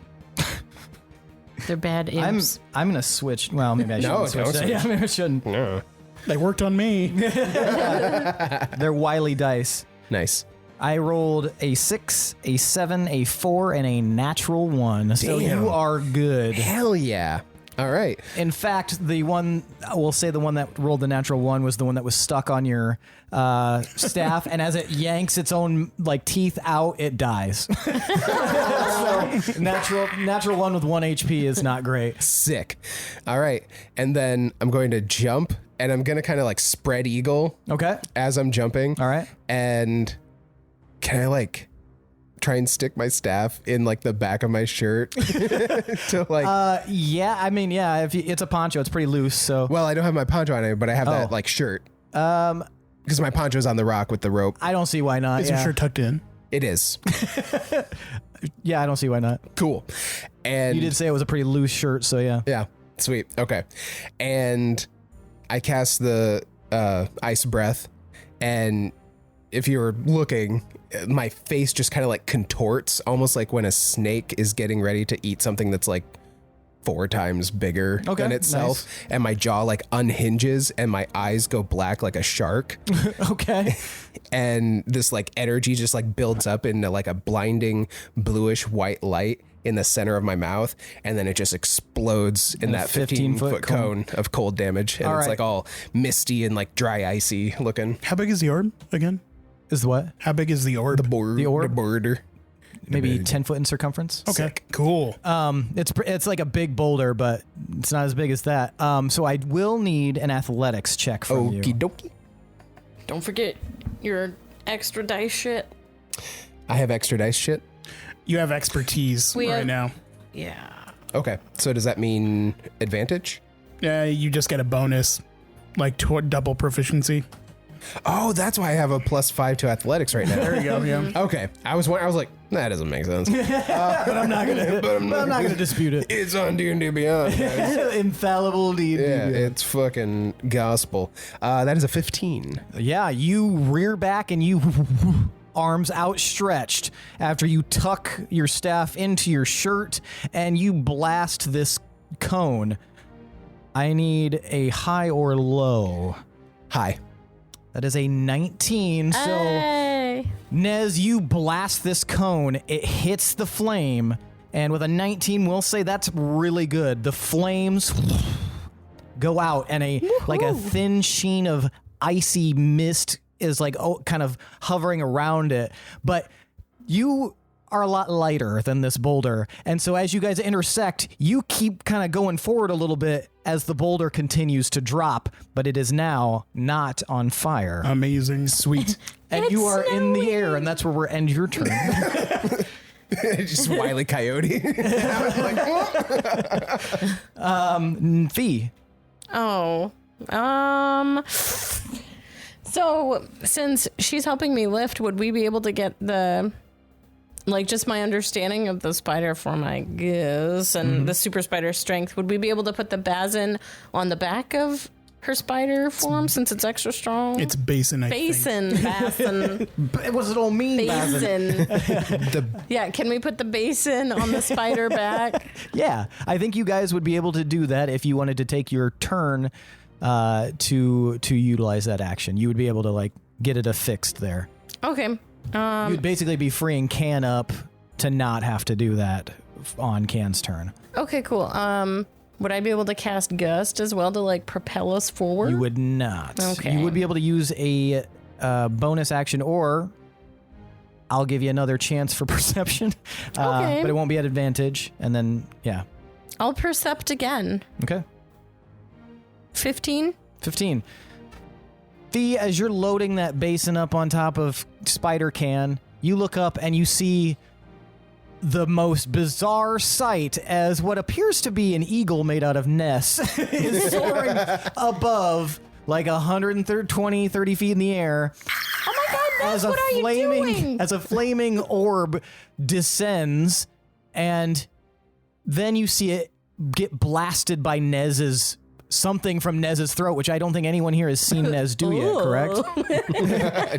They're bad imps. I'm gonna switch. Well, maybe I shouldn't No, switch. don't that. switch. Yeah, maybe I shouldn't. No. They worked on me. They're wily dice. Nice. I rolled a 6, a 7, a 4, and a natural 1. So Damn. you are good. Hell yeah. All right. In fact, the one that rolled the natural 1 was the one that was stuck on your staff, and as it yanks its own like teeth out, it dies. So natural 1 with 1 HP is not great. Sick. All right. And then I'm going to jump, and I'm going to kind of like spread eagle Okay. as I'm jumping. All right. And can I like try and stick my staff in like the back of my shirt to like Yeah. I mean, yeah. If it's a poncho, it's pretty loose. So well, I don't have my poncho on it, but I have that like shirt. Because my poncho's on the rock with the rope. I don't see why not. Is your Yeah. shirt tucked in? It is. Yeah, I don't see why not. Cool. And You did say it was a pretty loose shirt, so yeah. yeah, sweet. Okay. And I cast the ice breath, and if you're looking, my face just kind of like contorts, almost like when a snake is getting ready to eat something that's like 4 times bigger Okay, than itself. nice. And my jaw like unhinges and my eyes go black like a shark. Okay. And this like energy just like builds up into like a blinding bluish white light in the center of my mouth, and then it just explodes in In a that 15-foot 15-foot cone of cold damage, and All it's right. like all misty and like dry icy looking. How big is the orb again? Is what? How big is the orb? The orb? the border. Maybe 10 foot in circumference. Okay, cool. It's like a big boulder, but it's not as big as that. So I will need an athletics check from you. Okie dokie. Don't forget your extra dice shit. I have extra dice shit. You have expertise We right have- now. Yeah. Okay, so does that mean advantage? Yeah, you just get a bonus, like double proficiency. Oh, that's why I have a +5 to athletics right now. There you go. Yeah. Okay, I was like, that doesn't make sense. But I'm not gonna dispute it. It's on D&D Beyond, guys. Infallible D&D. Yeah, it's fucking gospel. That is a 15. Yeah, you rear back and you arms outstretched after you tuck your staff into your shirt and you blast this cone. I need a high or low. Hi. That is a 19. So, Hey. Nez, you blast this cone. It hits the flame. And with a 19, we'll say that's really good. The flames go out, and a thin sheen of icy mist is like kind of hovering around it. But you are a lot lighter than this boulder. And so as you guys intersect, you keep kind of going forward a little bit as the boulder continues to drop, but it is now not on fire. Amazing. Sweet. And you are in the air, and that's where we're end your turn. Just Wile E. Coyote. Fee. Oh. So since she's helping me lift, would we be able to get the just my understanding of the spider form, I guess, and the super spider strength, would we be able to put the basin on the back of her spider form since it's extra strong? It's basin, I think. Basin. What does it all mean? Basin. Yeah, can we put the basin on the spider back? Yeah, I think you guys would be able to do that if you wanted to take your turn to utilize that action. You would be able to get it affixed there. Okay. You'd basically be freeing Can up to not have to do that on Can's turn. Okay, cool. Would I be able to cast Gust as well to propel us forward? You would not. Okay. You would be able to use a bonus action, or I'll give you another chance for perception. Okay. But it won't be at advantage. And then, yeah. I'll percept again. Okay. 15? 15. Thea, as you're loading that basin up on top of Spider Can, you look up and you see the most bizarre sight as what appears to be an eagle made out of Ness is soaring above like 120, 30 feet in the air. Oh my God, Ness, what are you doing? As a flaming orb descends, and then you see it get blasted by something from Nez's throat, which I don't think anyone here has seen Nez do yet, correct?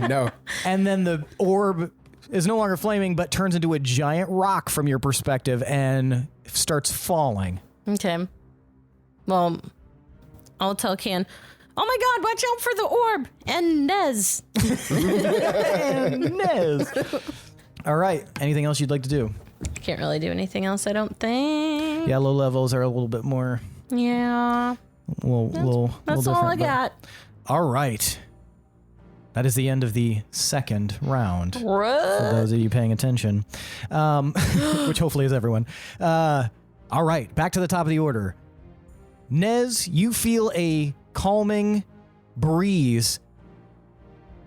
No. And then the orb is no longer flaming, but turns into a giant rock from your perspective and starts falling. Okay. Well, I'll tell Can, oh my God, watch out for the orb and Nez. And Nez. All right. Anything else you'd like to do? Can't really do anything else, I don't think. Yeah, low levels are a little bit more. Yeah. That's all I got. All right. That is the end of the second round. For those of you paying attention, which hopefully is everyone. All right, back to the top of the order. Nez, you feel a calming breeze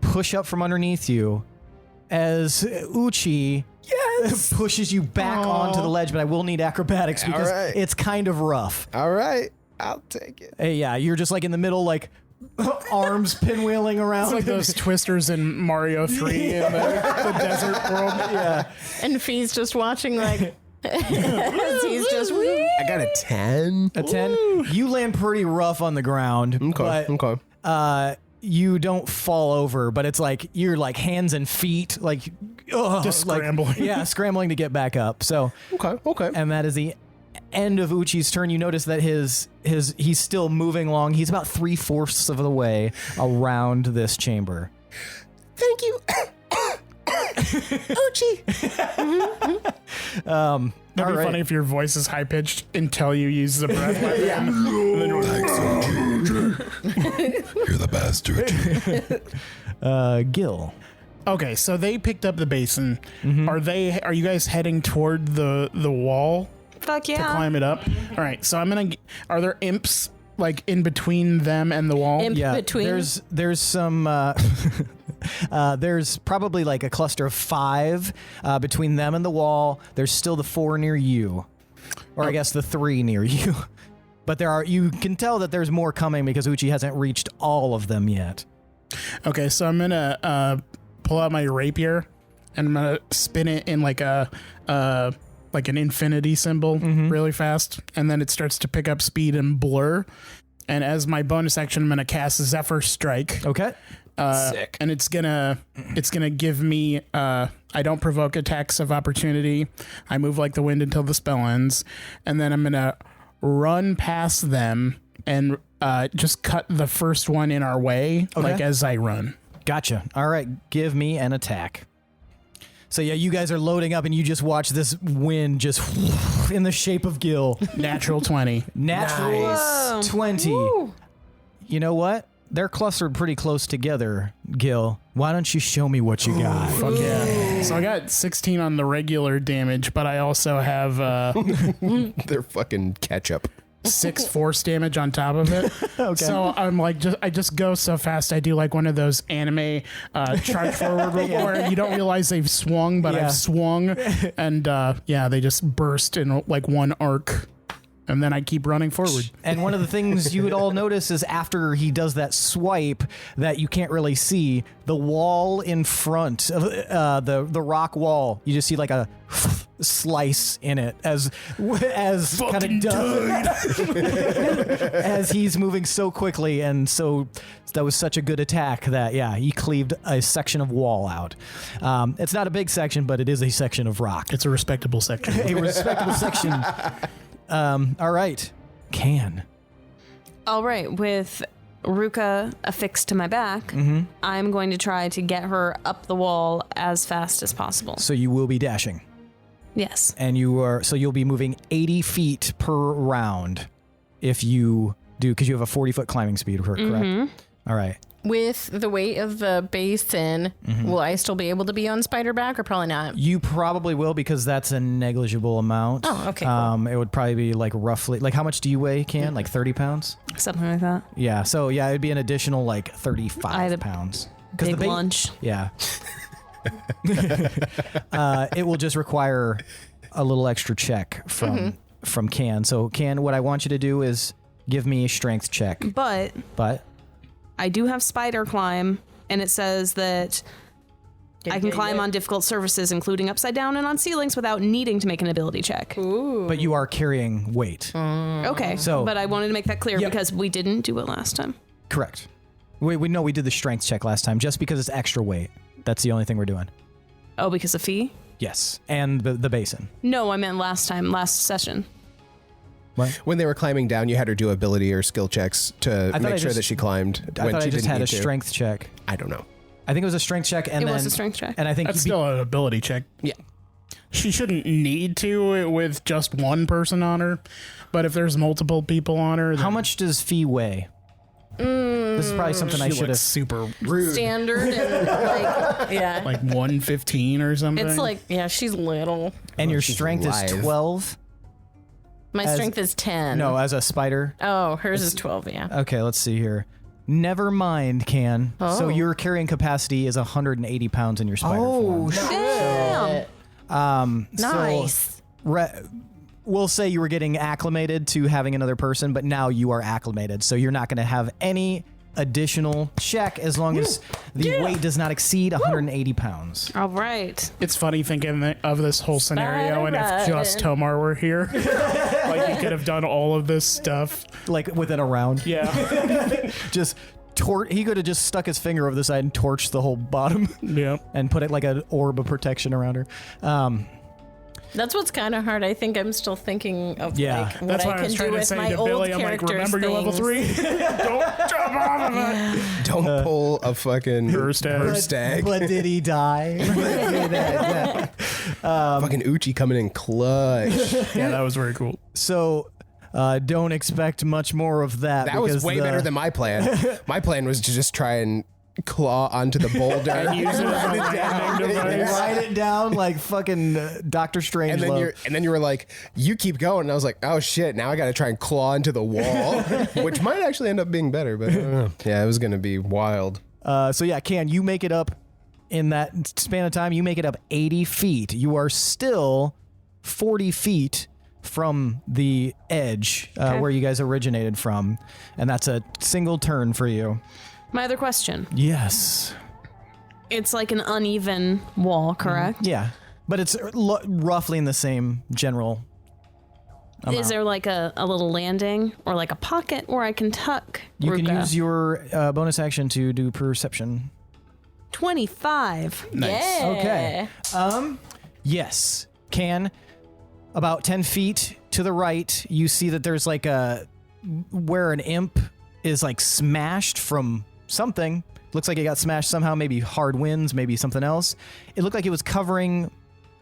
push up from underneath you as Uchi pushes you back onto the ledge, but I will need acrobatics because it's kind of rough. All right. I'll take it. Hey, yeah, you're just like in the middle, like arms pinwheeling around. It's like those twisters in Mario 3 in the desert world. Yeah. And Fee's just watching like, as he's just, I got a 10. A 10. You land pretty rough on the ground. But, you don't fall over, but it's like you're like hands and feet, like just scrambling. Scrambling to get back up. So Okay. And that is the end of Uchi's turn. You notice that he's still moving along. He's about 3/4 of the way around this chamber. Thank you, Uchi. That'd be funny if your voice is high pitched until you use the breath weapon. And then you're like, You're the bastard. Gil. okay, so they picked up the basin. Are you guys heading toward the wall Fuck to yeah. climb it up? All right, so are there imps like in between them and the wall? between. There's some there's probably like a cluster of 5 between them and the wall. There's still the 4 near you, or I guess the 3 near you. But you can tell that there's more coming because Uchi hasn't reached all of them yet. Okay, so I'm gonna pull out my rapier and I'm gonna spin it in like an infinity symbol really fast, and then it starts to pick up speed and blur. And as my bonus action, I'm gonna cast Zephyr Strike. Okay. Sick. And it's gonna give me I don't provoke attacks of opportunity. I move like the wind until the spell ends, and then I'm gonna run past them and just cut the first one in our way, like as I run. Gotcha. All right, give me an attack. So yeah, you guys are loading up, and you just watch this wind just in the shape of Gil. Natural 20. Natural 20. Woo. You know what? They're clustered pretty close together, Gil. Why don't you show me what you got? Fuck yeah. So I got 16 on the regular damage, but I also have They're fucking ketchup. 6 force damage on top of it. Okay. So I'm like, I just go so fast. I do like one of those anime charge forward where you don't realize they've swung, but I've swung, and they just burst in like one arc. And then I keep running forward. And one of the things you would all notice is after he does that swipe that you can't really see, the wall in front of the rock wall, you just see like a slice in it as kind of as he's moving so quickly, and so that was such a good attack that he cleaved a section of wall out. It's not a big section, but it is a section of rock. It's a respectable section. A respectable section. All right, All right, with Ruka affixed to my back, I'm going to try to get her up the wall as fast as possible. So you will be dashing. Yes. And you'll be moving 80 feet per round if you do, because you have a 40-foot climbing speed, correct? All right. with the weight of the basin, will I still be able to be on Spiderback or probably not? You probably will because that's a negligible amount. Oh, okay, cool. It would probably be like roughly, like how much do you weigh, Can? Like 30 pounds? Something like that. Yeah. So yeah, it'd be an additional like 35 pounds. Big lunch. Yeah. It will just require a little extra check from Can. So Can, what I want you to do is give me a strength check. But I do have spider climb, and it says that I can climb on difficult surfaces, including upside down and on ceilings, without needing to make an ability check. Ooh. But you are carrying weight. Okay. But I wanted to make that clear because we didn't do it last time. Correct. We know we did the strength check last time just because it's extra weight. That's the only thing we're doing. Oh, because of fee? Yes. And the basin. No, I meant last session. What? When they were climbing down, you had her do ability or skill checks to make sure that she climbed. I when thought she I just didn't had a need to. strength check. I don't know. I think it was a strength check, and It then was a strength check. And I think That's still an ability check. Yeah. She shouldn't need to with just one person on her, but if there's multiple people on her, how much does Fee weigh? This is probably something I should have. Super rude. Standard and Like 115 or something. It's like, she's little. And your she's strength alive. is 12. My strength is 10. No, as a spider. Oh, hers is 12, yeah. Okay, let's see here. Never mind, Can. So your carrying capacity is 180 pounds in your spider form. Damn. Nice. We'll say you were getting acclimated to having another person, but now you are acclimated. So you're not going to have any additional check as long as the weight does not exceed 180 pounds. All right. It's funny thinking of this whole scenario, and if just Tomar were here, like he could have done all of this stuff. Like within a round. Yeah. Just he could have just stuck his finger over the side and torched the whole bottom. Yeah. And put it like an orb of protection around her. That's what's kind of hard. I think I'm still thinking of what That's why I I was can trying do to with say my to old Billy, I'm like, characters. remember your level 3? Don't jump off of it. Don't pull a fucking Herstag. But did he die? Fucking Uchi coming in clutch. Yeah, that was very cool. So don't expect much more of that. That was way better than my plan. My plan was to just try and claw onto the boulder And use it as a landing device. Write it down like fucking Doctor Strange. and then you were like, you keep going. And I was like, oh shit, now I got to try and claw into the wall, which might actually end up being better, but I don't know. Yeah, it was going to be wild. So yeah, Can, you make it up in that span of time. You make it up 80 feet. You are still 40 feet from the edge where you guys originated from. And that's a single turn for you. My other question. Yes. It's like an uneven wall, correct? Yeah. But it's roughly in the same general amount. Is there like a little landing or like a pocket where I can tuck? You can Ruka? use your bonus action to do perception. 25. Nice. Okay. Yes. Can. About 10 feet to the right, you see that there's like where an imp is like smashed from something. Looks like it got smashed somehow, maybe hard winds, maybe something else. It looked like it was covering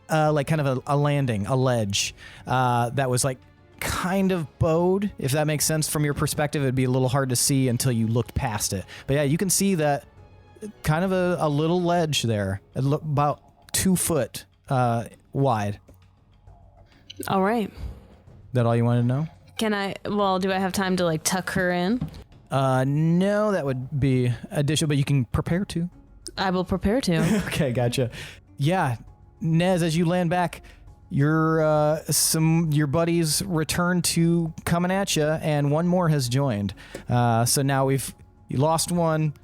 like kind of a landing, a ledge that was like kind of bowed. If that makes sense from your perspective, it'd be a little hard to see until you looked past it. But yeah, you can see that kind of a little ledge there, about 2 foot wide. All right. That all you wanted to know? Do I have time to like tuck her in? No, that would be additional, but you can prepare to. I will prepare to. Okay, gotcha. Yeah, Nez, as you land back, your buddies return to coming at you, and one more has joined. So now you lost one,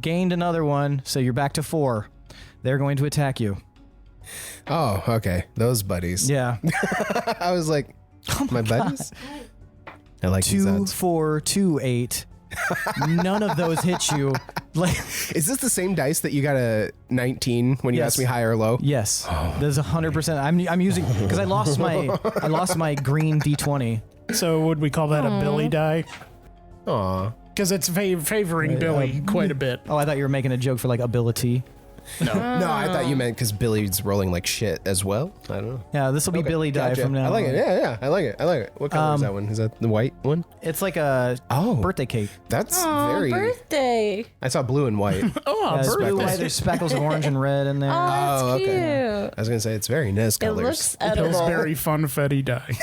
gained another one, so you're back to 4. They're going to attack you. Oh, okay. Those buddies. Yeah. I was like, my buddies? I like 2, 4, 2, 8. None of those hit you. Like, is this the same dice that you got a 19 when you Yes. asked me high or low? yes, there's 100%. I'm using because I lost my green D20. So would we call that a Billy die? Aw. Because it's favoring Billy quite a bit. Oh, I thought you were making a joke for like ability. No, I thought you meant because Billy's rolling like shit as well. I don't know. Yeah, this will be Billy die Gotcha. from now. I like on. it. Yeah, I like it. What color is that one? Is that the white one? It's like a birthday cake. That's Oh, very. birthday. I saw blue and white. Yeah, there's blue, white, there's speckles of orange and red in there. Oh, that's Oh, okay. cute. I was gonna say it's very Nez It colors. looks edible. Pillsbury funfetti die.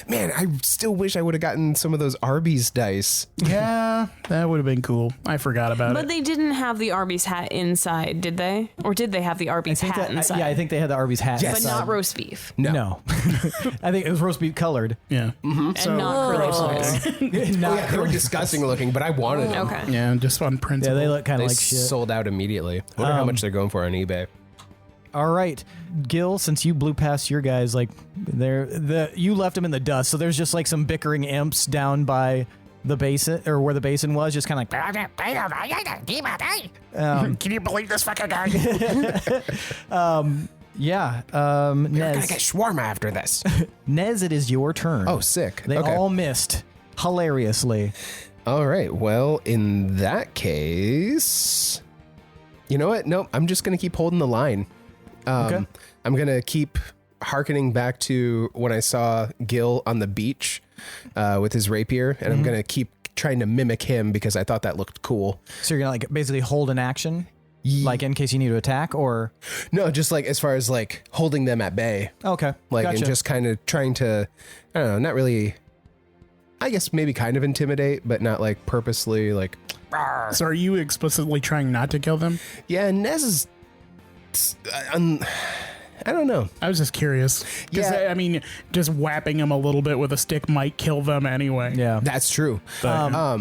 Man, I still wish I would have gotten some of those Arby's dice. Yeah, that would have been cool. I forgot about But it. they didn't have the Arby's hat inside, did they? Or did they have the Arby's hat inside? I think they had the Arby's hat. Yes. But inside. not roast beef. No. I think it was roast beef colored. Yeah. And not curly fries. Not They were disgusting looking, but I wanted them. Okay. Yeah, just on Yeah, principle. they look kind They of like shit. sold out immediately. I wonder how much they're going for on eBay. All right, Gil, since you blew past your guys, like you left them in the dust, so there's just like some bickering imps down by the basin or where the basin was, just kind of like. Can you believe this fucking guy? Yeah, We're gonna Nez. get shawarma after this. Nez, it is your turn. Oh, sick. They Okay. all missed hilariously. All right. Well, in that case, you know what? Nope. I'm just gonna keep holding the line. Okay. I'm gonna keep hearkening back to when I saw Gil on the beach with his rapier, and I'm gonna keep trying to mimic him because I thought that looked cool. So you're gonna like basically hold an action, like in case you need to attack, or No, just like as far as like holding them at bay, okay, like gotcha. and just kind of trying to, I don't know, not really. I guess maybe kind of intimidate, but not like purposely like. So are you explicitly trying not to kill them? Yeah, Nez is. I don't know. I was just curious. Yeah. I mean, just whapping them a little bit with a stick might kill them anyway. yeah. That's true. So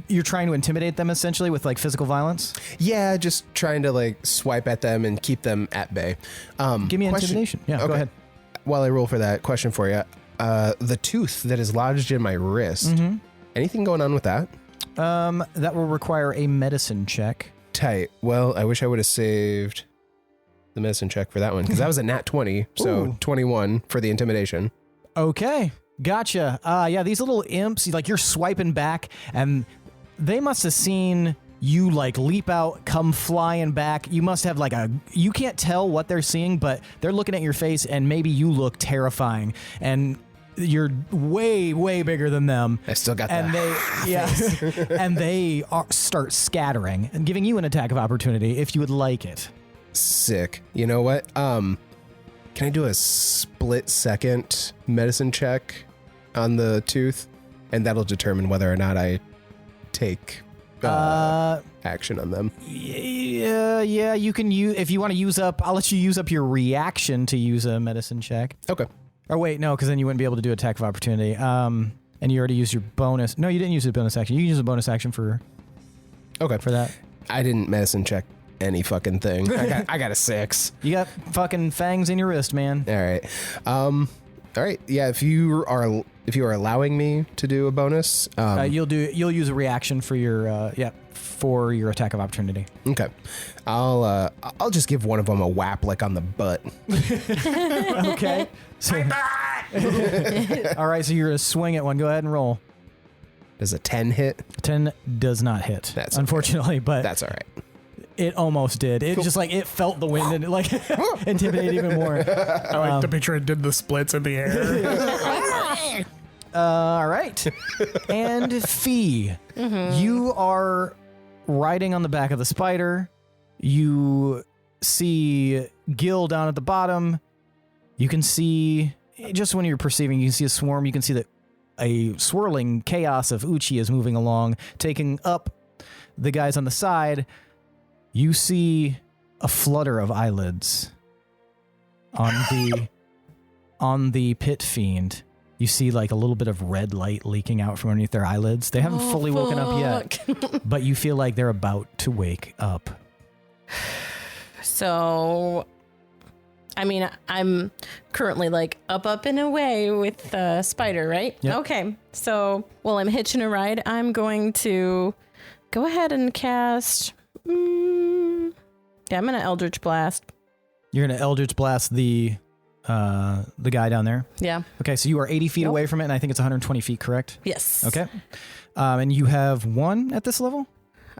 you're trying to intimidate them essentially with like physical violence. Yeah, just trying to like swipe at them and keep them at bay. Give me Question- intimidation. Yeah, go Okay. ahead. While I roll for that, question for you. The tooth that is lodged in my wrist. Anything going on with that? That will require a medicine check. Tight. Well, I wish I would have saved the medicine check for that one because that was a nat 20. So Ooh. 21 for the intimidation. Okay, gotcha. Yeah, these little imps, like you're swiping back, and they must have seen you like leap out, come flying back. You must have like you can't tell what they're seeing, but they're looking at your face, and maybe you look terrifying, and you're way, way bigger than them. I still got And that. and they start scattering and giving you an attack of opportunity if you would like it. Sick. You know what? Can I do a split second medicine check on the tooth? And that'll determine whether or not I take action on them. Yeah, you can use if you want to use up. I'll let you use up your reaction to use a medicine check. Okay. Or wait, no, because then you wouldn't be able to do attack of opportunity. And you already used your bonus. No, you didn't use a bonus action. You can use a bonus action for that. I didn't medicine check any fucking thing. I got a 6. You got fucking fangs in your wrist, man. All right. All right. Yeah. If you are allowing me to do a bonus, You'll use a reaction for your for your attack of opportunity. okay. I'll just give one of them a whap like on the butt. Okay. So, all right, so you're gonna swing at one. Go ahead and roll. Does a 10 hit? 10 does not hit. That's unfortunately, but That's all right. it almost did. It just like it felt the wind and it like intimidated even more. I like the picture it did the splits in the air. All right. And Fee, you are riding on the back of the spider. You see Gil down at the bottom. You can see, just when you're perceiving, you can see a swarm. You can see that a swirling chaos of Uchi is moving along, taking up the guys on the side. You see a flutter of eyelids on the Pit Fiend. You see like a little bit of red light leaking out from underneath their eyelids. They haven't fully woken up yet, but you feel like they're about to wake up. So, I mean, I'm currently like up and away with the spider, right? Yep. Okay. So while I'm hitching a ride, I'm going to go ahead and cast. I'm gonna Eldritch Blast. You're gonna Eldritch Blast the guy down there. Yeah. Okay, so you are 80 feet Nope. away from it, and I think it's 120 feet, correct? Yes. Okay. And you have 1 at this level?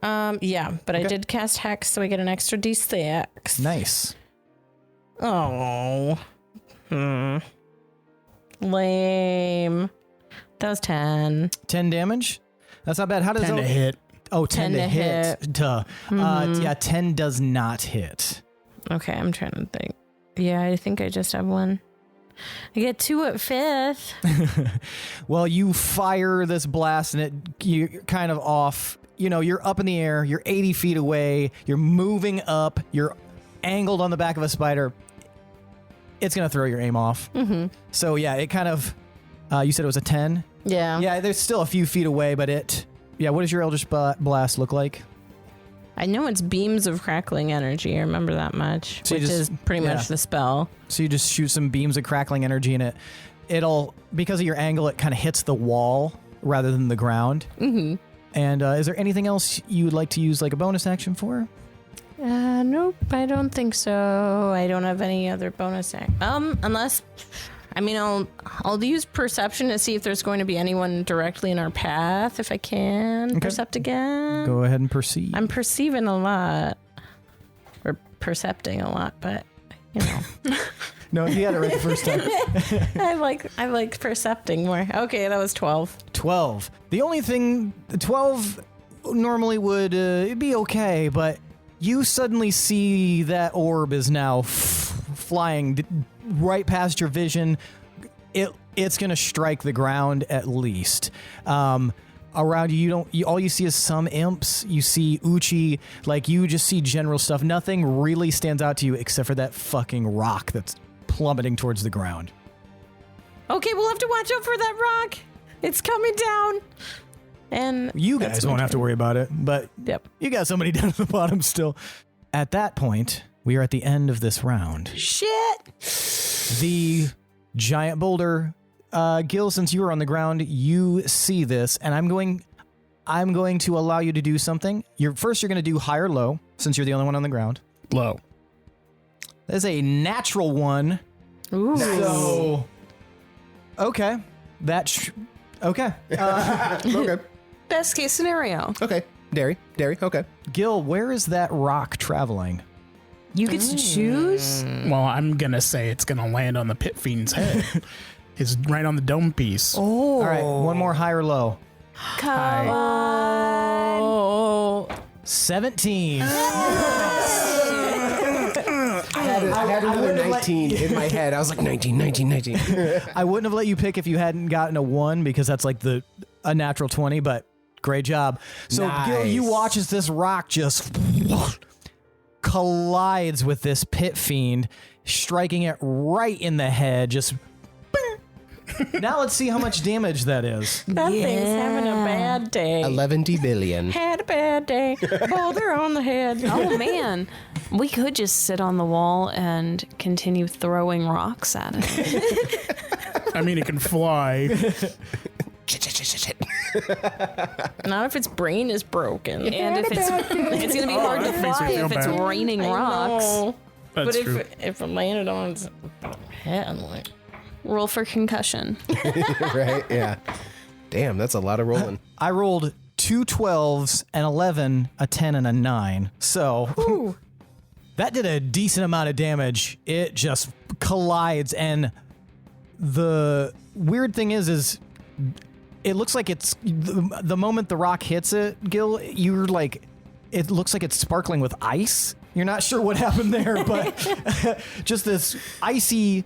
Yeah, but I did cast Hex, so I get an extra D6. Nice. Oh. Lame. That was 10. 10 damage? That's not bad. How does 10 it to hit. Oh, 10 to hit. Duh. Yeah, 10 does not hit. Okay, I'm trying to think. Yeah, I think I just have one. I get 2 at 5th. Well, you fire this blast and you're kind of off. You know, you're up in the air. You're 80 feet away. You're moving up. You're angled on the back of a spider. It's going to throw your aim off. Mm-hmm. So, yeah, it kind of... you said it was a 10? Yeah. Yeah, there's still a few feet away, but it... Yeah, what does your Eldritch Blast look like? I know it's beams of crackling energy. I remember that much, So which is pretty much the spell. So you just shoot some beams of crackling energy in it. It'll, because of your angle, it kind of hits the wall rather than the ground. Mm-hmm. And is there anything else you would like to use like a bonus action for? Nope, I don't think so. I don't have any other bonus action. Unless... I mean, I'll use perception to see if there's going to be anyone directly in our path, if I can. Okay. Percept again. Go ahead and perceive. I'm perceiving a lot. Or percepting a lot, but, you know. No, you had it right the first time. I like percepting more. Okay, that was 12. 12. The only thing... 12 normally would be okay, but you suddenly see that orb is now flying right past your vision. It's gonna strike the ground at least. Around you, all you see is some imps. You see Uchi, like you just see general stuff. Nothing really stands out to you except for that fucking rock that's plummeting towards the ground. Okay, we'll have to watch out for that rock. It's coming down. And you guys won't have to worry about it, but you got somebody down at the bottom still. At that point, we are at the end of this round. Shit! The giant boulder, Gil, since you are on the ground, you see this, and I'm going to allow you to do something. You're going to do high or low, since you're the only one on the ground. Low. That's a natural one. Ooh. So, okay. Okay. Okay. Best case scenario. Okay. Derry. Okay. Gil, where is that rock traveling? You get to choose? Well, I'm going to say it's going to land on the Pit Fiend's head. It's right on the dome piece. Oh. All right. One more high or low. Come on. 17. I had another 19 in my head. I was like, 19. I wouldn't have let you pick if you hadn't gotten a 1 because that's like a natural 20, but great job. So nice. Gil, you watch as this rock just collides with this Pit Fiend, striking it right in the head. Just now let's see how much damage that is. That thing's having a bad day. 11 billion. Had a bad day. Boulder on the head. Oh, man. We could just sit on the wall and continue throwing rocks at it. I mean, it can fly. Not if its brain is broken. And if it's going to be hard to that makes me fly feel if it's bad. raining rocks. That's but true. if it landed on its head, I'm like... Roll for concussion. Right? Yeah. Damn, that's a lot of rolling. I rolled 2 12s, an 11, a 10, and a 9. So that did a decent amount of damage. It just collides, and the weird thing is it looks like it's the moment the rock hits it, Gil, you're like, it looks like it's sparkling with ice. You're not sure what happened there, but just this icy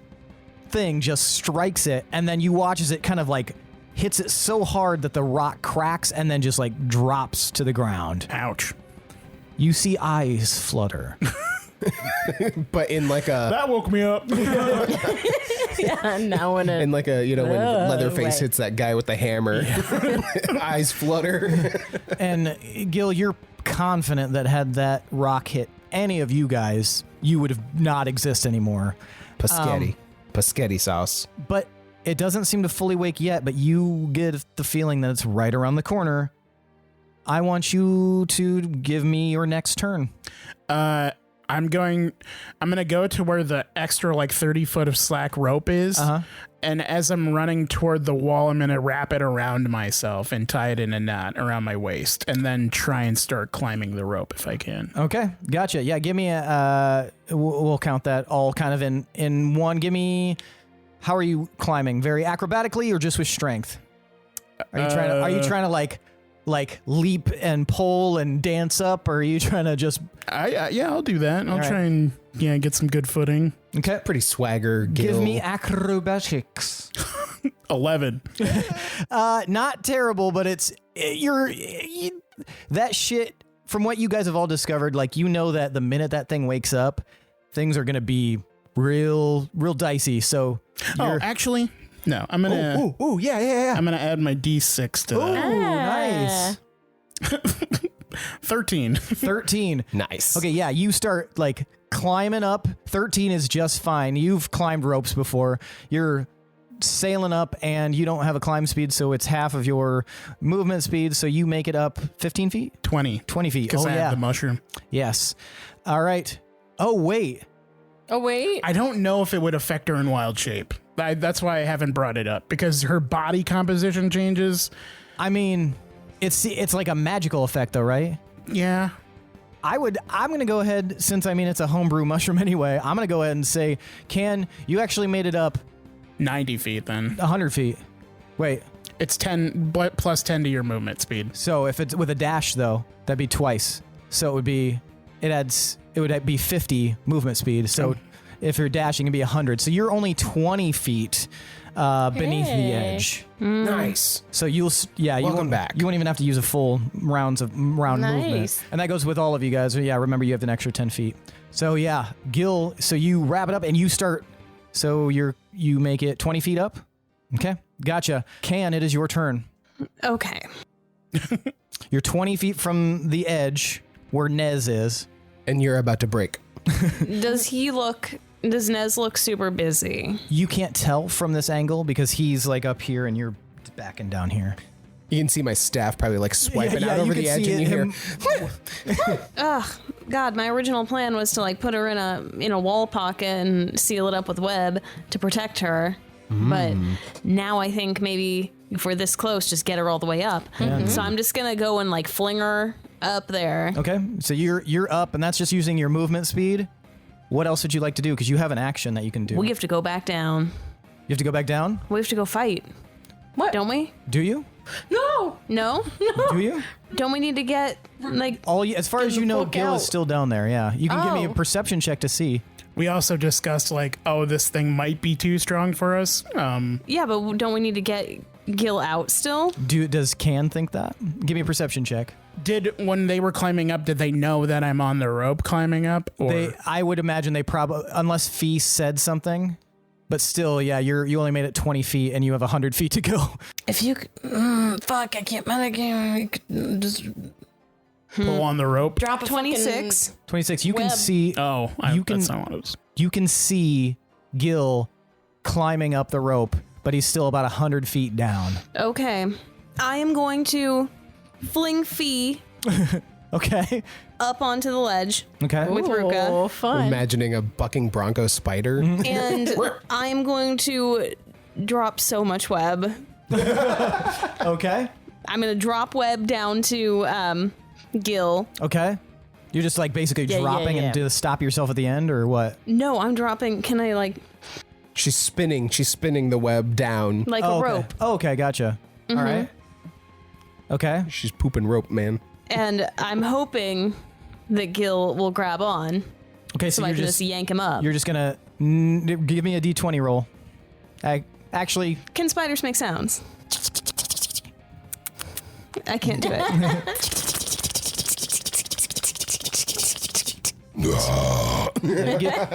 thing just strikes it, and then you watch as it kind of like hits it so hard that the rock cracks and then just like drops to the ground. Ouch. You see eyes flutter. But in like a... That woke me up. Yeah, now when it... In like a, when Leatherface hits that guy with the hammer. Eyes flutter. And Gil, you're confident that had that rock hit any of you guys, you would have not exist anymore. Paschetti sauce. But it doesn't seem to fully wake yet, but you get the feeling that it's right around the corner. I want you to give me your next turn. I'm gonna go to where the extra like 30 foot of slack rope is. And as I'm running toward the wall, I'm gonna wrap it around myself and tie it in a knot around my waist, and then try and start climbing the rope if I can. Okay, gotcha. Yeah, give me a. We'll count that all kind of in one. Give me. How are you climbing? Very acrobatically or just with strength? Are you trying to like leap and pull and dance up, or are you trying to just? Yeah, I'll do that. I'll try and get some good footing. Okay, Pretty swagger. Gil. give me acrobatics. 11. Not terrible, but that shit. From what you guys have all discovered, like that the minute that thing wakes up, things are gonna be real dicey. So, Actually, no. I'm gonna. Yeah. I'm gonna add my D6 to that. Nice. 13. 13. Nice. Okay, yeah, you start like climbing up. 13 is just fine. You've climbed ropes before. You're sailing up and you don't have a climb speed, so it's half of your movement speed, so you make it up 15 feet? 20. 20 feet. Because I have the mushroom. Yes. All right. Oh, wait. I don't know if it would affect her in wild shape. That's why I haven't brought it up, because her body composition changes. I mean, it's like a magical effect though, right? Yeah. I'm going to go ahead, since it's a homebrew mushroom anyway, I'm going to go ahead and say, you actually made it up 90 feet then. 100 feet. Wait. It's 10 plus 10 to your movement speed. So if it's with a dash though, that'd be twice. So it would be 50 movement speed. So if you're dashing, it'd be 100. So you're only 20 feet beneath the edge. Nice. So welcome back. You won't even have to use a full round movement. And that goes with all of you guys. Yeah, remember you have an extra 10 feet. So yeah, Gil, so you wrap it up and you start, so you make it 20 feet up. Okay, gotcha. It is your turn. Okay. You're 20 feet from the edge where Nez is. And you're about to break. Does Nez look super busy? You can't tell from this angle because he's like up here and you're backing down here. You can see my staff probably like swiping out over the edge, and you hear. Ugh, God! My original plan was to like put her in a wall pocket and seal it up with web to protect her. But now I think maybe if we're this close, just get her all the way up. So I'm just gonna go and like fling her up there. Okay, so you're up, and that's just using your movement speed. What else would you like to do? Because you have an action that you can do. We have to go back down. You have to go back down? We have to go fight. What? Don't we? Do you? No. Do you? Don't we need to get like As far as you know, Gil is still down there. Yeah, you can give me a perception check to see. We also discussed this thing might be too strong for us. Yeah, but don't we need to get Gil out still? Does Can think that? Give me a perception check. When they were climbing up, did they know that I'm on the rope climbing up? Or? I would imagine they probably, unless Fee said something, but still, yeah, you only made it 20 feet and you have 100 feet to go. If you, I can't metagame. Just pull on the rope. drop a 26. 26. You can web. see. That's not what it was. You can see Gil climbing up the rope, but he's still about 100 feet down. Okay. I am going to fling Fee Okay. up onto the ledge Okay. with Ruka. Oh, fun. Imagining a bucking bronco spider. And I am going to drop so much web. Okay. I'm going to drop web down to Gil. Okay. You're just like basically dropping and to stop yourself at the end, or what? No, I'm dropping. Can I like She's spinning the web down. a okay. rope? Oh, okay, gotcha. All right. Okay. She's pooping rope, man. And I'm hoping that Gil will grab on Okay, so so I you're can just yank him up. you're just gonna give me a d20 roll. Actually, Can spiders make sounds? I can't do it.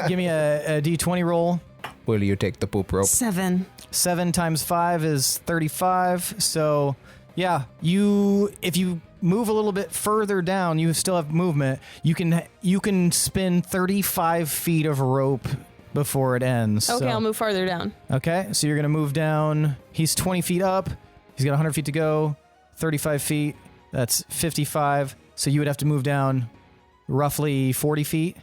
give me a d20 roll. Will you take the poop rope? 7. 7 times 5 is 35. So, yeah, if you move a little bit further down, you still have movement. You can spin 35 feet of rope before it ends. Okay, so. I'll move farther down. Okay, so you're going to move down. He's 20 feet up. He's got 100 feet to go. 35 feet. That's 55. So you would have to move down roughly 40 feet.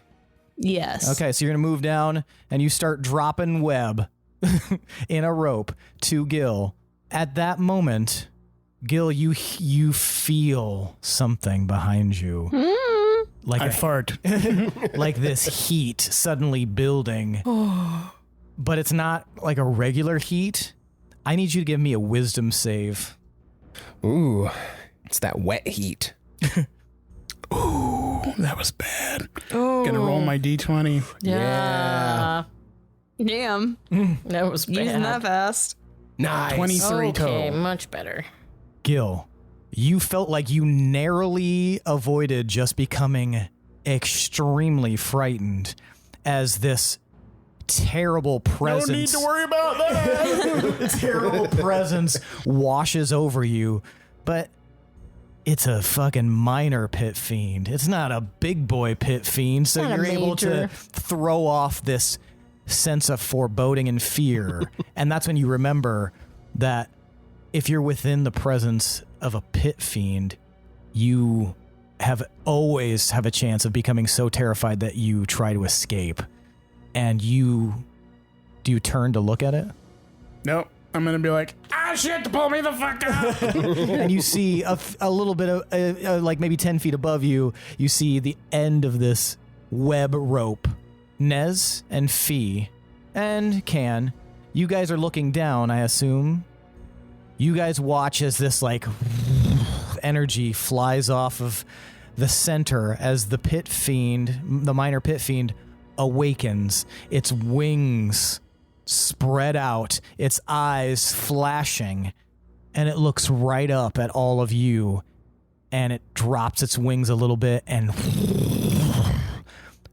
Yes. Okay, so you're going to move down and you start dropping web in a rope to Gil. At that moment, Gil, you feel something behind you. Like I fart. like this heat suddenly building. But it's not like a regular heat. I need you to give me a wisdom save. Ooh, it's that wet heat. Ooh, that was bad. Gonna roll my d20. Yeah. Damn. That was bad. Using that fast. Nice. 23 Okay, total. much better. Gil, you felt like you narrowly avoided just becoming extremely frightened as this terrible presence. No need to worry about that. Terrible presence washes over you, but it's a fucking minor pit fiend. It's not a big boy pit fiend, so Not a you're able to major. throw off this sense of foreboding and fear. And that's when you remember that if you're within the presence of a pit fiend, you always have a chance of becoming so terrified that you try to escape. And do you turn to look at it? Nope. I'm gonna be like, shit, pull me the fuck out. And you see a little bit of, like maybe 10 feet above you, you see the end of this web rope. Nez and Fee and Can, you guys are looking down, I assume. You guys watch as this, like, energy flies off of the center as the pit fiend, the minor pit fiend, awakens. Its wings spread out, its eyes flashing, and it looks right up at all of you, and it drops its wings a little bit and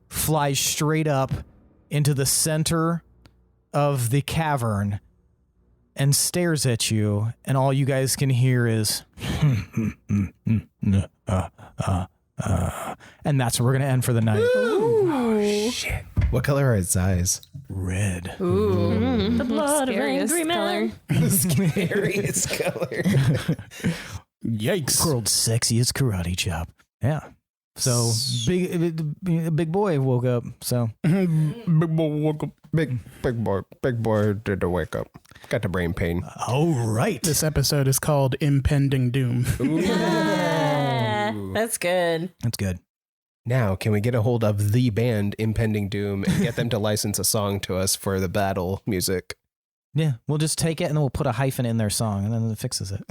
flies straight up into the center of the cavern and stares at you, and all you guys can hear is and that's where we're gonna end for the night. Oh, shit. What color are its eyes? Red. The blood of Scariest angry men. color. Scariest color. Yikes. World's sexiest karate chop. Yeah. So big boy woke up. So Big boy woke up. Big boy did the wake up. Got the brain pain. all right. This episode is called Imp-ending Doom. That's good. That's good. Now, can we get a hold of the band Imp-ending Doom and get them to license a song to us for the battle music? Yeah, we'll just take it and then we'll put a hyphen in their song and then it fixes it.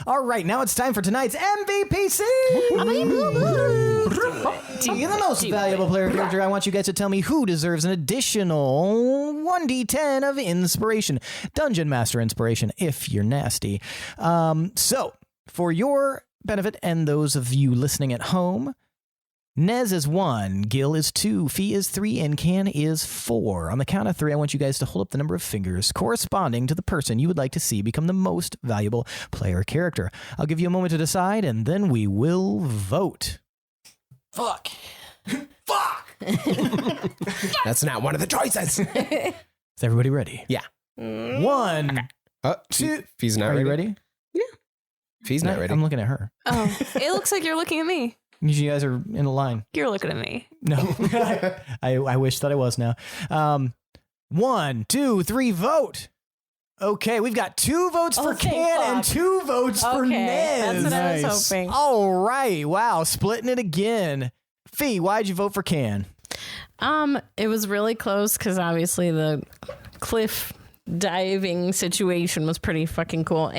All right, now it's time for tonight's MVPC. The most valuable player character. I want you guys to tell me who deserves an additional 1d10 of inspiration. Dungeon Master inspiration, if you're nasty. So, for your benefit and those of you listening at home, Nez is 1, Gil is 2, Fee is 3, and Can is 4. On the count of 3, I want you guys to hold up the number of fingers corresponding to the person you would like to see become the most valuable player character. I'll give you a moment to decide, and then we will vote. Fuck. That's not one of the choices. Is everybody ready? Yeah. 1, 2. Fee's not Are ready. you ready? Fe's not ready. I'm looking at her. Oh, it looks like you're looking at me. You guys are in a line. You're looking at me. No, I wish that I was now. 1, 2, 3, vote. Okay, we've got 2 votes for thank Can fuck. and 2 votes for Okay, Nez. that's what I was Nice. hoping. All right, wow, splitting it again. Fee, why'd you vote for Can? It was really close because obviously the cliff diving situation was pretty fucking cool,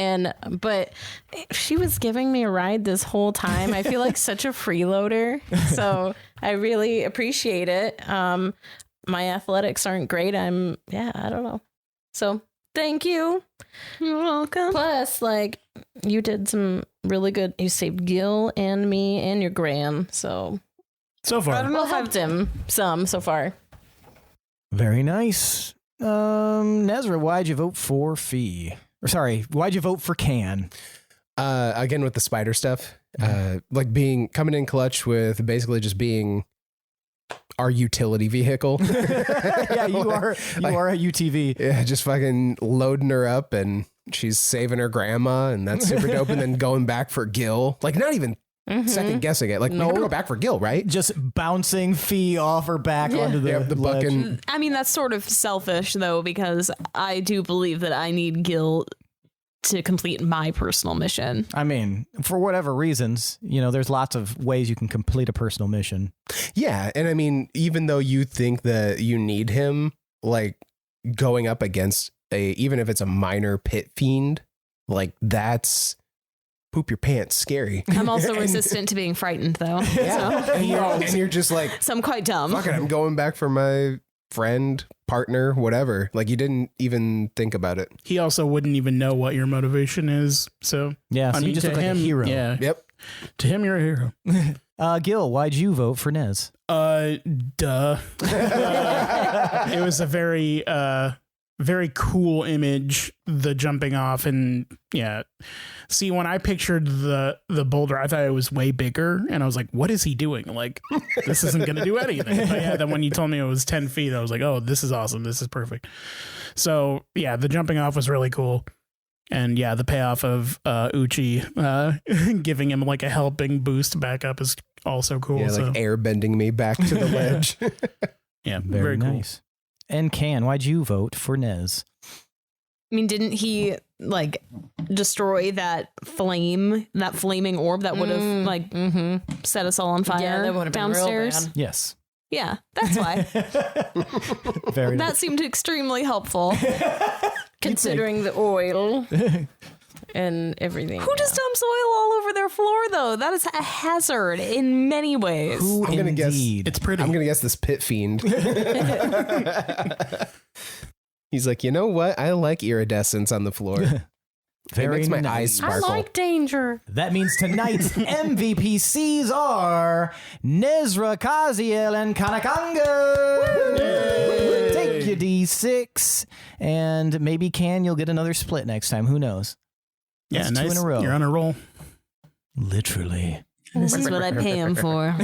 but she was giving me a ride this whole time. I feel like such a freeloader, so I really appreciate it. My athletics aren't great. I don't know. So thank you. You're welcome. Plus, like, you did some really good. You saved Gil and me and your Graham, so So far. we'll helped him some so far. Very nice. Nezrah, why'd you vote for Fee? Or sorry, why'd you vote for Can? Again with the spider stuff, like coming in clutch with basically just being our utility vehicle. Yeah, you are a UTV. Yeah, just fucking loading her up and she's saving her grandma and that's super dope. And then going back for Gil, like not even second guessing it. Like, we have to go back for Gil, right? Just bouncing Fee off her back onto the the ledge. bucking. I mean, that's sort of selfish, though, because I do believe that I need Gil to complete my personal mission. I mean, for whatever reasons, there's lots of ways you can complete a personal mission. Yeah, and I mean, even though you think that you need him, like going up against even if it's a minor Pit Fiend, like that's poop your pants scary. I'm also resistant to being frightened, though. Yeah, So, and you're just like, so I'm quite dumb. fuck it, I'm going back for my friend, partner, whatever. Like, you didn't even think about it. He also wouldn't even know what your motivation is. So Yeah, so you just to look like a hero. Yeah. Yep. To him, you're a hero. Gil, why'd you vote for Nez? Duh. It was a very, very cool image, the jumping off, and yeah. See, when I pictured the boulder, I thought it was way bigger, and I was like, "What is he doing? Like, this isn't going to do anything." But yeah, then when you told me it was 10 feet, I was like, "Oh, this is awesome. This is perfect." So yeah, the jumping off was really cool. And yeah, the payoff of Uchi giving him like a helping boost back up is also cool. Yeah, like air bending me back to the ledge. Yeah, Very cool. nice. And Can, why'd you vote for Nez? I mean, didn't he like destroy that flaming orb that would have like set us all on fire Yeah, that would have been real downstairs? bad. Yes. Yeah, that's why. Very That nice. seemed extremely helpful. Considering the oil and everything. Who just dumps oil all over their floor, though? That is a hazard in many ways. Who I'm gonna guess indeed? It's pretty. I'm going to guess this Pit Fiend. He's like, you know what? I like iridescence on the floor. It makes my eyes sparkle. danger. That means tonight's MVPCs are Nezrah, Kaziel, and Kanak Anga. Take your D6, and maybe you'll get another split next time. Who knows? Yeah, That's nice. 2 in a row. You're on a roll. Literally. This is what I pay him for.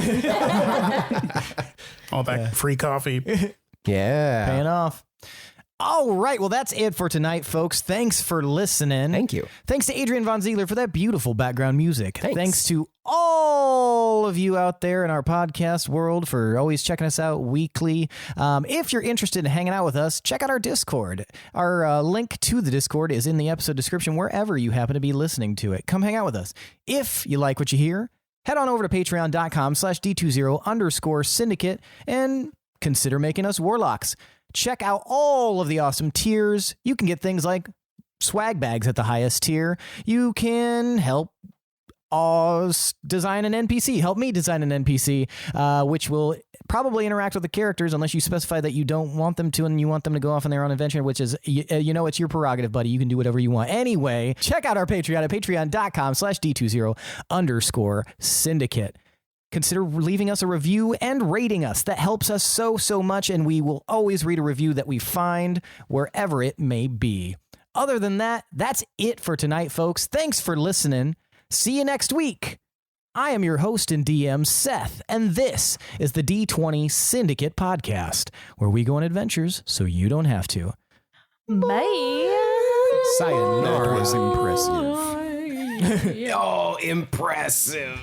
All that free coffee. Yeah. Paying off. All right. Well, that's it for tonight, folks. Thanks for listening. Thank you. Thanks to Adrian Von Ziegler for that beautiful background music. Thanks. To all of you out there in our podcast world for always checking us out weekly. If you're interested in hanging out with us, check out our Discord. Our link to the Discord is in the episode description wherever you happen to be listening to it. Come hang out with us. If you like what you hear, head on over to patreon.com/D20_syndicate and consider making us warlocks. Check out all of the awesome tiers. You can get things like swag bags at the highest tier. You can help design an NPC. Help me design an NPC, which will probably interact with the characters unless you specify that you don't want them to and you want them to go off on their own adventure, which is, it's your prerogative, buddy. You can do whatever you want. Anyway, check out our Patreon at patreon.com/D20_syndicate. Consider leaving us a review and rating us. That helps us so much, and we will always read a review that we find wherever it may be. Other than that, that's it for tonight, folks. Thanks for listening. See you next week. I am your host and DM, Seth, and this is the D20 Syndicate Podcast, where we go on adventures so you don't have to. Bye. Sayonara. That was impressive. Oh, impressive.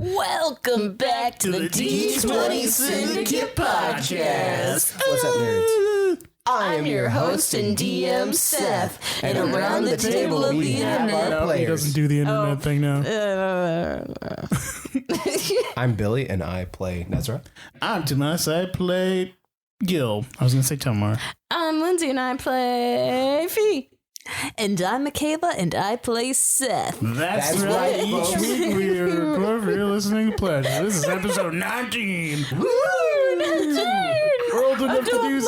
Welcome back to the D20 Syndicate Podcast. What's up, nerds? I'm your host and DM, Seth, and around the table of the internet. No, he doesn't do the internet thing now. I'm Billy, and I play Nezrah. I'm Tomas. I play Gil. I was going to say Tomar. I'm Lindsey, and I play Fee. And I'm Michaela, and I play Seth. That's That's right. right, Each folks. week we're glad you're listening to Pleasure. This is episode 19. We're old enough to do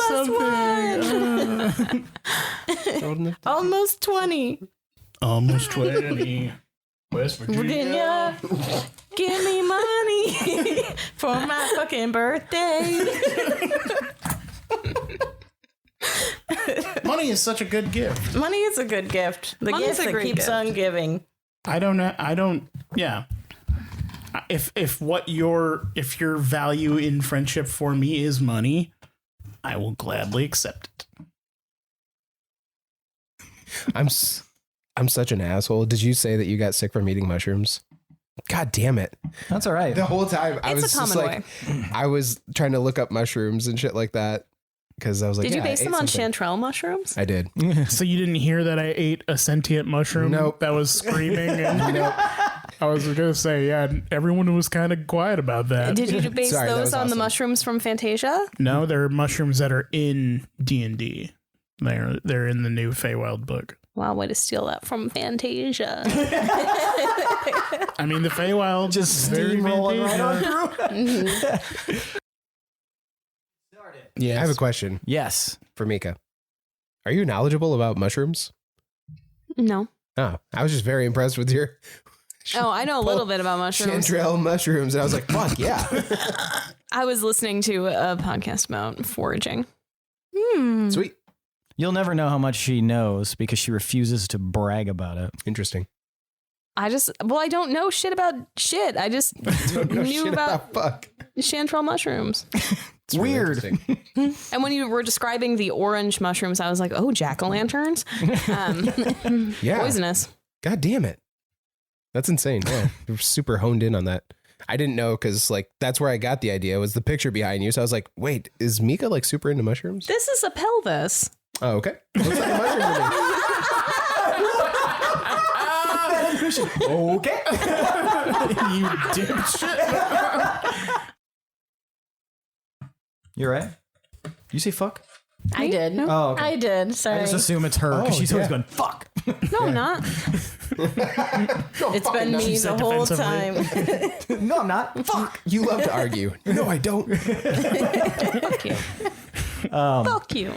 something. Almost 20. Almost 20. West Virginia. Give me money for my fucking birthday. Money is such a good gift. Money is a good gift. The Money's gift a that great keeps gift. on giving. Yeah. If your value in friendship for me is money, I will gladly accept it. I'm such an asshole. Did you say that you got sick from eating mushrooms? God damn it. That's all right. The whole time I It's was a just common like, I was trying to look up mushrooms and shit like that. Because I was like, Did you yeah, base I them ate on something. chanterelle mushrooms? I did. So you didn't hear that I ate a sentient mushroom Nope. that was screaming? And Nope. I was going to say, yeah, everyone was kind of quiet about that. Did you base Sorry, that those was on the awesome. mushrooms from Fantasia? No, there are mushrooms that are in D&D. They're in the new Feywild book. Wow, way to steal that from Fantasia. I mean, the Feywild Just very steamrolling right on Fantasia. through. Yes. I have a question Yes. for Mika. Are you knowledgeable about mushrooms? No. Oh, I was just very impressed with your Oh, I know a little bit about mushrooms. chanterelle mushrooms. And I was like, fuck yeah. I was listening to a podcast about foraging. Sweet. You'll never know how much she knows because she refuses to brag about it. Interesting. I don't know shit about shit. I just No knew shit about fuck. chanterelle mushrooms. It's really Weird. interesting. And when you were describing the orange mushrooms, I was like, oh, jack-o'-lanterns? Yeah. Poisonous. God damn it. That's insane. Yeah. You're super honed in on that. I didn't know because like that's where I got the idea was the picture behind you. So I was like, wait, is Mika like super into mushrooms? This is a pelvis. Oh, okay. Looks like a mushroom to me. Okay. You dipshit. You're right. You say fuck? I did. Oh, okay. I did. Sorry. I just assume it's her because Oh, she's always yeah. going, fuck. No, I'm not. It's been me said the whole defensively. time. No, I'm not. Fuck. You love to argue. No, I don't. Fuck you. Fuck you.